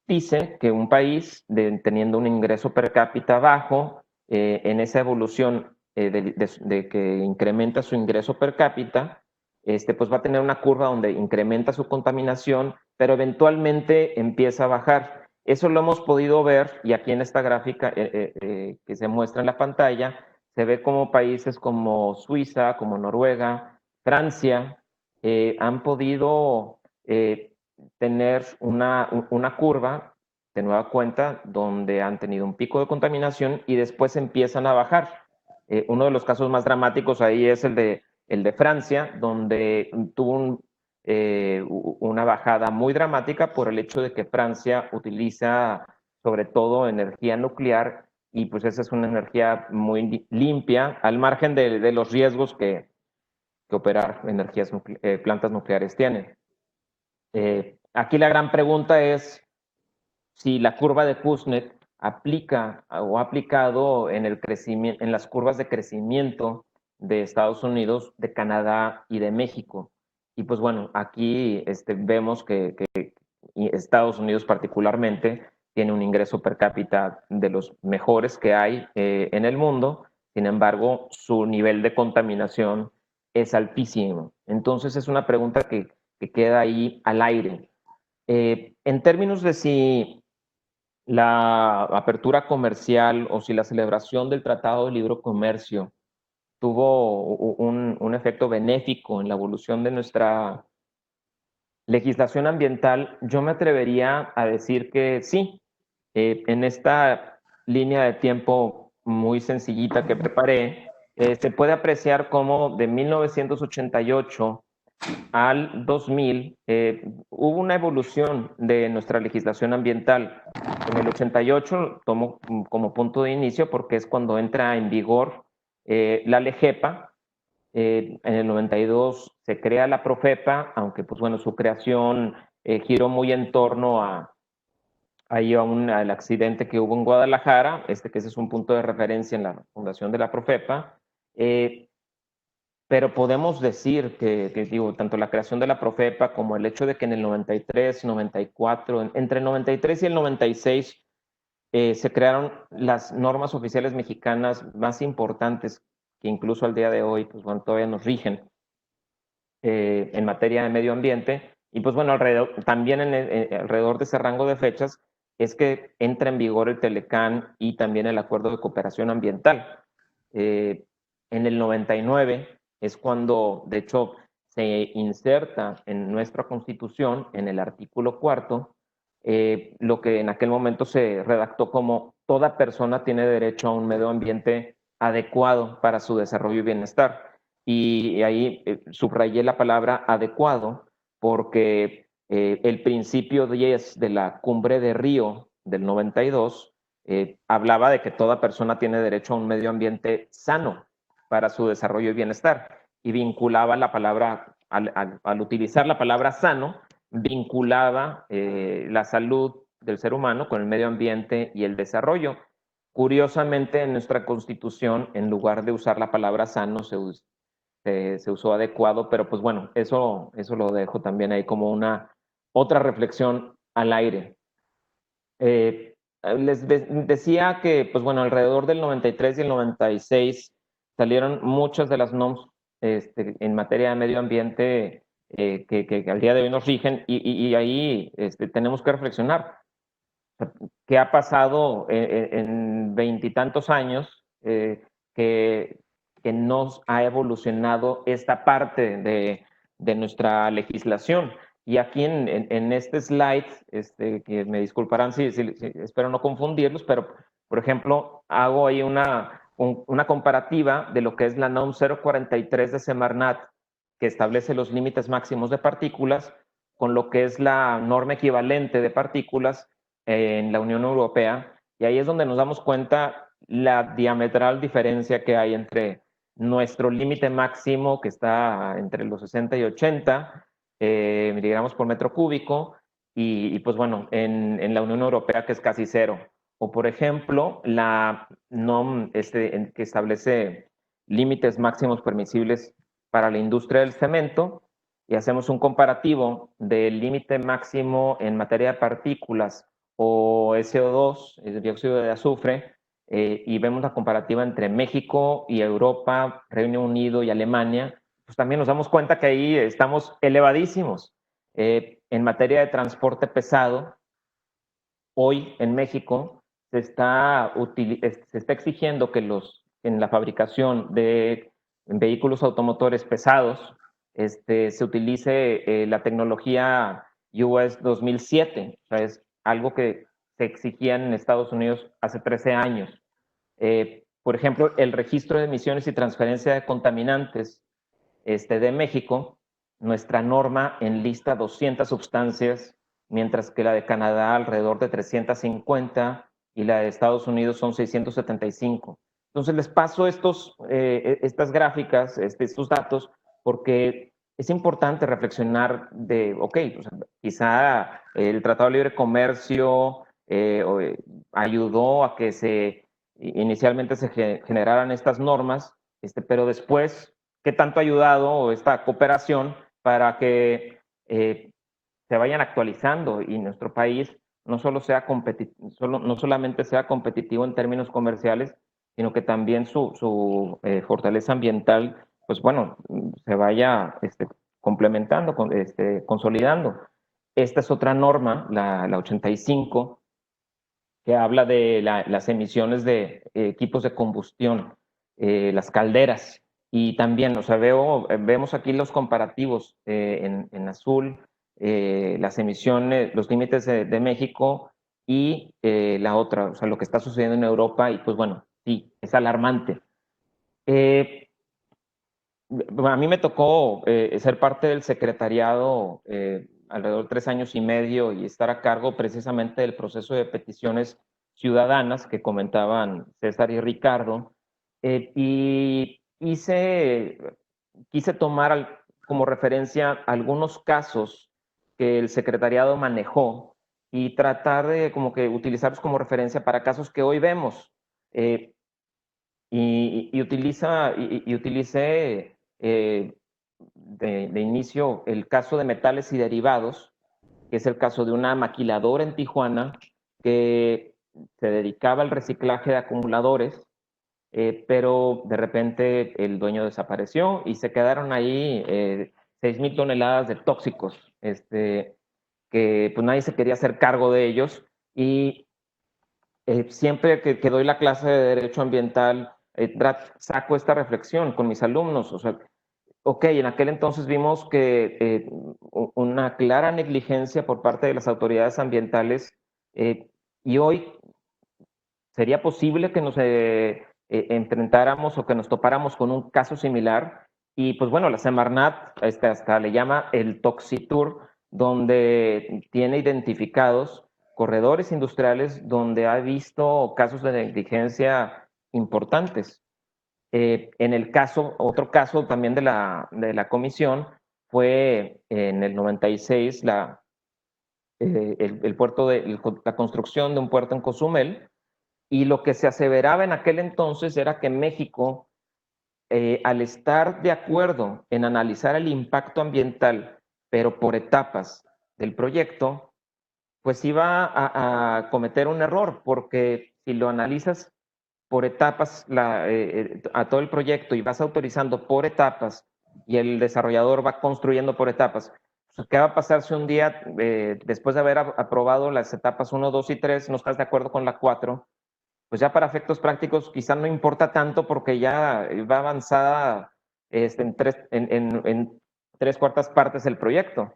dice que un país teniendo un ingreso per cápita bajo, en esa evolución de que incrementa su ingreso per cápita, pues va a tener una curva donde incrementa su contaminación, pero eventualmente empieza a bajar. Eso lo hemos podido ver, y aquí en esta gráfica que se muestra en la pantalla, se ve como países como Suiza, como Noruega, Francia, han podido tener una curva de nueva cuenta donde han tenido un pico de contaminación y después empiezan a bajar. Uno de los casos más dramáticos ahí es el de Francia, donde tuvo una bajada muy dramática por el hecho de que Francia utiliza sobre todo energía nuclear y pues esa es una energía muy limpia, al margen de los riesgos que operar plantas nucleares tienen. Aquí la gran pregunta es si la curva de Kuznets aplica o ha aplicado en las curvas de crecimiento de Estados Unidos, de Canadá y de México. Y pues bueno, aquí vemos que Estados Unidos particularmente tiene un ingreso per cápita de los mejores que hay en el mundo, sin embargo, su nivel de contaminación es altísimo. Entonces es una pregunta que queda ahí al aire. En términos de si la apertura comercial o si la celebración del Tratado de Libre Comercio tuvo un efecto benéfico en la evolución de nuestra legislación ambiental, yo me atrevería a decir que sí. En esta línea de tiempo muy sencillita que preparé, se puede apreciar cómo de 1988 al 2000 hubo una evolución de nuestra legislación ambiental. En el 88 tomó como punto de inicio porque es cuando entra en vigor la LEGEPA. En el 92 se crea la Profepa, aunque pues bueno, su creación giró muy en torno al accidente que hubo en Guadalajara, que ese es un punto de referencia en la fundación de la Profepa. Pero podemos decir que digo, tanto la creación de la Profepa como el hecho de que en el 93, 94, entre el 93 y el 96 se crearon las normas oficiales mexicanas más importantes que incluso al día de hoy pues, bueno, todavía nos rigen en materia de medio ambiente. Y pues bueno, también alrededor de ese rango de fechas es que entra en vigor el Telecán y también el Acuerdo de Cooperación Ambiental. En el 99 es cuando, de hecho, se inserta en nuestra Constitución, en el artículo 4, lo que en aquel momento se redactó como toda persona tiene derecho a un medio ambiente adecuado para su desarrollo y bienestar. Y ahí subrayé la palabra adecuado porque el principio 10 de la Cumbre de Río del 92 hablaba de que toda persona tiene derecho a un medio ambiente sano para su desarrollo y bienestar. Y vinculaba la palabra, al utilizar la palabra sano, vinculaba la salud del ser humano con el medio ambiente y el desarrollo. Curiosamente, en nuestra Constitución, en lugar de usar la palabra sano, se usó adecuado, pero pues bueno, eso lo dejo también ahí como una otra reflexión al aire. Les decía que, pues bueno, alrededor del 93 y el 96 salieron muchas de las NOMs en materia de medio ambiente que al día de hoy nos rigen y ahí tenemos que reflexionar. ¿Qué ha pasado en veintitantos años que, que nos ha evolucionado esta parte de nuestra legislación? Y aquí en este slide, que me disculparán si espero no confundirlos, pero por ejemplo, hago ahí una comparativa de lo que es la NOM 043 de Semarnat, que establece los límites máximos de partículas, con lo que es la norma equivalente de partículas en la Unión Europea. Y ahí es donde nos damos cuenta la diametral diferencia que hay entre nuestro límite máximo, que está entre los 60 y 80 miligramos por metro cúbico, y pues bueno, en la Unión Europea, que es casi cero. O por ejemplo, la NOM que establece límites máximos permisibles para la industria del cemento, y hacemos un comparativo del límite máximo en materia de partículas o SO2, el dióxido de azufre, y vemos la comparativa entre México y Europa, Reino Unido y Alemania, pues también nos damos cuenta que ahí estamos elevadísimos. En materia de transporte pesado, hoy en México se está exigiendo que en la fabricación de vehículos automotores pesados se utilice la tecnología US 2007. O sea, es algo que se exigía en Estados Unidos hace 13 años. Por ejemplo, el registro de emisiones y transferencia de contaminantes de México, nuestra norma enlista 200 sustancias, mientras que la de Canadá alrededor de 350 y la de Estados Unidos son 675. Entonces les paso estas gráficas, estos datos, porque es importante reflexionar de, ok, pues, quizá el Tratado de Libre Comercio ayudó a que inicialmente se generaran estas normas, pero después qué tanto ha ayudado esta cooperación para que se vayan actualizando y nuestro país no solamente sea competitivo en términos comerciales, sino que también su fortaleza ambiental, pues bueno, se vaya complementando, consolidando. Esta es otra norma, la 85, que habla de las emisiones de equipos de combustión, las calderas. Y también, o sea, vemos aquí los comparativos en azul, las emisiones, los límites de México y la otra, o sea, lo que está sucediendo en Europa y pues bueno, sí, es alarmante. a mí me tocó ser parte del secretariado alrededor de 3 años y medio y estar a cargo precisamente del proceso de peticiones ciudadanas que comentaban César y Ricardo. Y quise tomar como referencia algunos casos que el secretariado manejó y tratar de como que utilizarlos como referencia para casos que hoy vemos. Utilicé de inicio el caso de metales y derivados, que es el caso de una maquiladora en Tijuana que se dedicaba al reciclaje de acumuladores, pero de repente el dueño desapareció y se quedaron ahí 6,000 toneladas de tóxicos, que pues nadie se quería hacer cargo de ellos. Y siempre que doy la clase de Derecho Ambiental, saco esta reflexión con mis alumnos. O sea, ok, en aquel entonces vimos que una clara negligencia por parte de las autoridades ambientales, y hoy sería posible que nos enfrentáramos o que nos topáramos con un caso similar. Y pues bueno, la Semarnat hasta le llama el Toxitour, donde tiene identificados corredores industriales donde ha visto casos de negligencia importantes. En el caso, otro caso también de la comisión fue en el 96 el puerto la construcción de un puerto en Cozumel, y lo que se aseveraba en aquel entonces era que México, al estar de acuerdo en analizar el impacto ambiental, pero por etapas del proyecto, pues iba a cometer un error, porque si lo analizas por etapas a todo el proyecto y vas autorizando por etapas y el desarrollador va construyendo por etapas, pues, ¿qué va a pasar si un día, después de haber aprobado las etapas 1, 2 y 3, no estás de acuerdo con la 4? Pues ya para efectos prácticos quizá no importa tanto porque ya va avanzada en 3/4 partes del proyecto.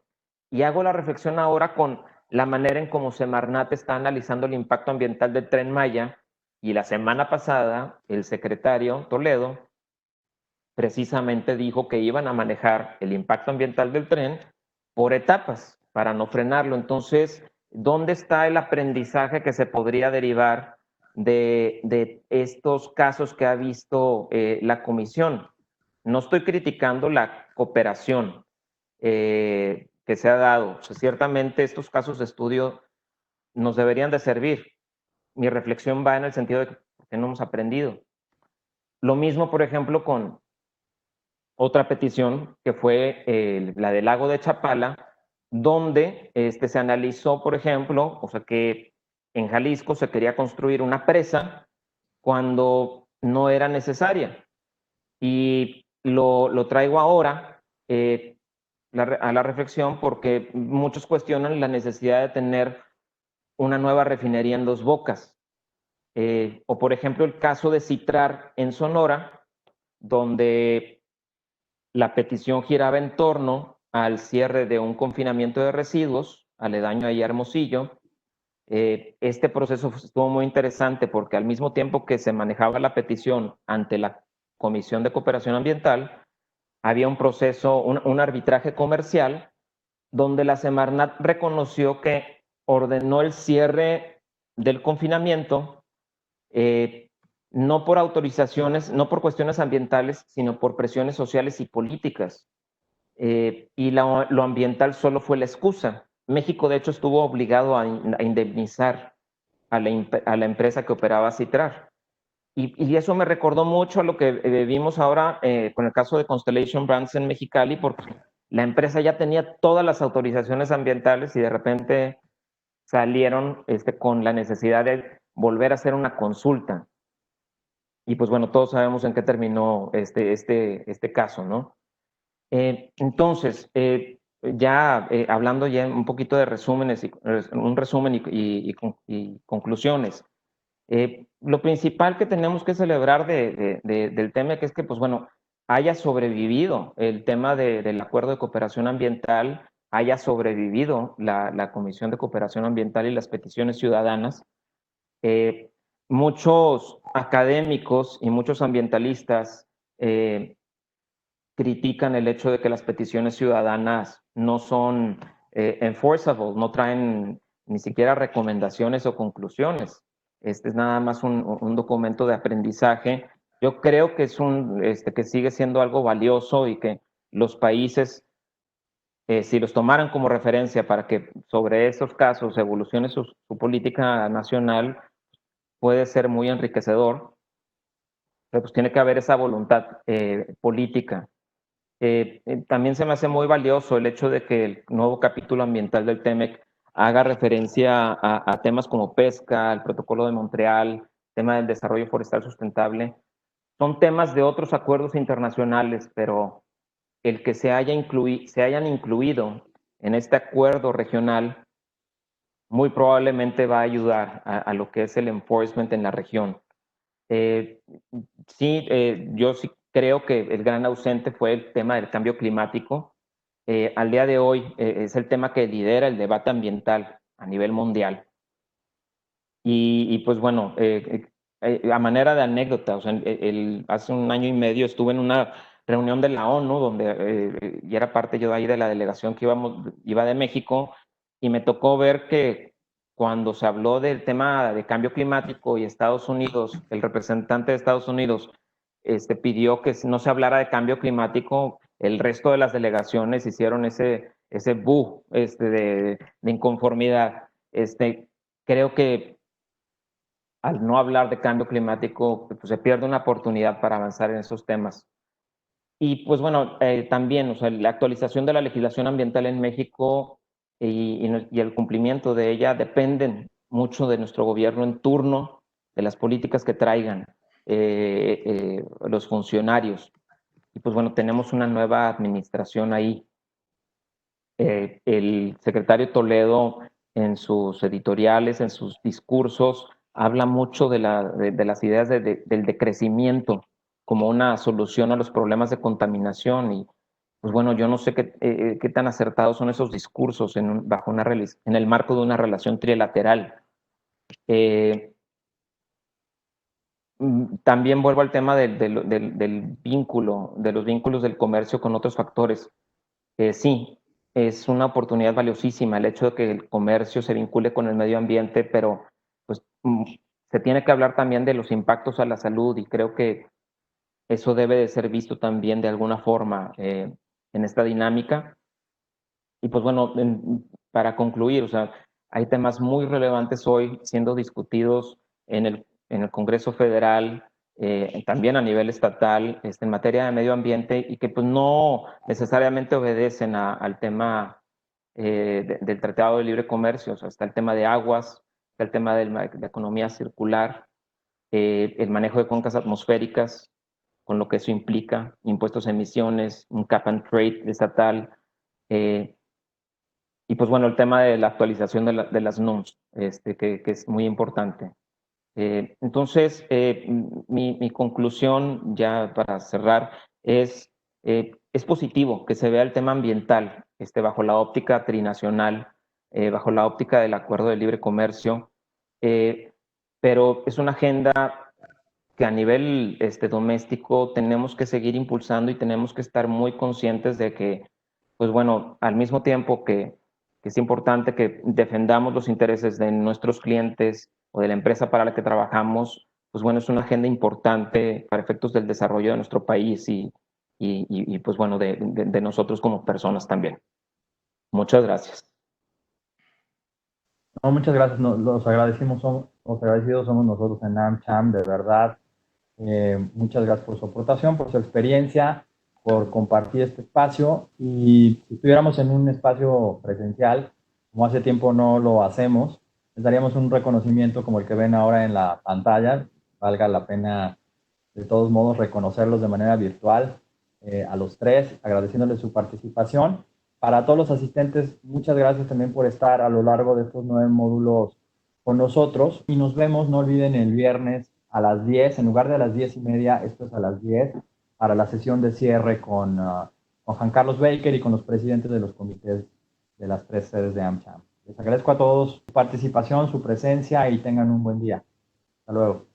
Y hago la reflexión ahora con la manera en cómo Semarnat está analizando el impacto ambiental del Tren Maya, y la semana pasada el secretario Toledo precisamente dijo que iban a manejar el impacto ambiental del tren por etapas para no frenarlo. Entonces, ¿dónde está el aprendizaje que se podría derivar de estos casos que ha visto la comisión? No estoy criticando la cooperación que se ha dado. O sea, ciertamente estos casos de estudio nos deberían de servir. Mi reflexión va en el sentido de que no hemos aprendido. Lo mismo, por ejemplo, con otra petición que fue la del lago de Chapala, donde se analizó, por ejemplo, o sea, que en Jalisco se quería construir una presa cuando no era necesaria. Y lo traigo ahora a la reflexión porque muchos cuestionan la necesidad de tener una nueva refinería en Dos Bocas. O por ejemplo el caso de Citrar en Sonora, donde la petición giraba en torno al cierre de un confinamiento de residuos aledaño a Hermosillo. Este proceso estuvo muy interesante porque al mismo tiempo que se manejaba la petición ante la Comisión de Cooperación Ambiental, había un proceso, un arbitraje comercial, donde la Semarnat reconoció que ordenó el cierre del confinamiento, no por autorizaciones, no por cuestiones ambientales, sino por presiones sociales y políticas. Y lo ambiental solo fue la excusa. México, de hecho, estuvo obligado a indemnizar a la empresa que operaba Citrar. Y eso me recordó mucho a lo que vimos ahora con el caso de Constellation Brands en Mexicali, porque la empresa ya tenía todas las autorizaciones ambientales y de repente salieron con la necesidad de volver a hacer una consulta. Y pues bueno, todos sabemos en qué terminó este caso, ¿no? Entonces, ya hablando ya un poquito de resúmenes, un resumen y conclusiones. Lo principal que tenemos que celebrar del tema es que, pues bueno, haya sobrevivido el tema del acuerdo de cooperación ambiental, haya sobrevivido la Comisión de Cooperación Ambiental y las peticiones ciudadanas. Muchos académicos y muchos ambientalistas critican el hecho de que las peticiones ciudadanas no son enforceable, no traen ni siquiera recomendaciones o conclusiones. Este es nada más un documento de aprendizaje. Yo creo que que sigue siendo algo valioso y que los países, si los tomaran como referencia para que sobre esos casos evolucione su política nacional, puede ser muy enriquecedor, pero pues tiene que haber esa voluntad política. También se me hace muy valioso el hecho de que el nuevo capítulo ambiental del TEMEC haga referencia a temas como pesca, el protocolo de Montreal, tema del desarrollo forestal sustentable. Son temas de otros acuerdos internacionales, pero el que se hayan incluido en este acuerdo regional muy probablemente va a ayudar a lo que es el enforcement en la región. Yo sí creo que el gran ausente fue el tema del cambio climático. Al día de hoy es el tema que lidera el debate ambiental a nivel mundial. Y pues bueno, a manera de anécdota, o sea, hace un año y medio estuve en una reunión de la ONU, donde y era parte yo de ahí de la delegación que iba de México, y me tocó ver que cuando se habló del tema de cambio climático y Estados Unidos, el representante de Estados Unidos pidió que no se hablara de cambio climático, el resto de las delegaciones hicieron ese boo de inconformidad. Creo que al no hablar de cambio climático, pues se pierde una oportunidad para avanzar en esos temas. Y pues bueno, también, o sea, la actualización de la legislación ambiental en México y el cumplimiento de ella dependen mucho de nuestro gobierno en turno, de las políticas que traigan los funcionarios. Y pues bueno, tenemos una nueva administración ahí. El secretario Toledo en sus editoriales, en sus discursos, habla mucho de las ideas del decrecimiento como una solución a los problemas de contaminación. Y pues bueno, yo no sé qué tan acertados son esos discursos en el marco de una relación trilateral. También vuelvo al tema del vínculo, de los vínculos del comercio con otros factores. Sí, es una oportunidad valiosísima el hecho de que el comercio se vincule con el medio ambiente, pero pues se tiene que hablar también de los impactos a la salud, y creo que eso debe de ser visto también de alguna forma en esta dinámica. Y pues bueno, para concluir, o sea, hay temas muy relevantes hoy siendo discutidos en el Congreso Federal, también a nivel estatal, en materia de medio ambiente, y que pues no necesariamente obedecen al tema del Tratado de Libre Comercio. O sea, está el tema de aguas, está el tema de la economía circular, el manejo de cuencas atmosféricas, con lo que eso implica, impuestos a emisiones, un cap and trade estatal, y pues bueno, el tema de la actualización de las NUMS, que es muy importante. Entonces, mi conclusión, ya para cerrar, es positivo que se vea el tema ambiental bajo la óptica trinacional, bajo la óptica del Acuerdo de Libre Comercio, pero es una agenda que a nivel doméstico tenemos que seguir impulsando, y tenemos que estar muy conscientes de que, pues bueno, al mismo tiempo que es importante que defendamos los intereses de nuestros clientes o de la empresa para la que trabajamos, pues bueno, es una agenda importante para efectos del desarrollo de nuestro país y pues bueno, de nosotros como personas también. Muchas gracias. No, muchas gracias. Los agradecidos somos nosotros en AmCham, de verdad. Muchas gracias por su aportación, por su experiencia, por compartir este espacio. Y si estuviéramos en un espacio presencial, como hace tiempo no lo hacemos, les daríamos un reconocimiento como el que ven ahora en la pantalla. Valga la pena, de todos modos, reconocerlos de manera virtual a los tres, agradeciéndoles su participación. Para todos los asistentes, muchas gracias también por estar a lo largo de estos 9 módulos con nosotros. Y nos vemos, no olviden, el viernes a las 10, en lugar de a las 10:30, esto es a las 10, para la sesión de cierre con Juan Carlos Baker y con los presidentes de los comités de las 3 sedes de AmCham. Les agradezco a todos su participación, su presencia, y tengan un buen día. Hasta luego.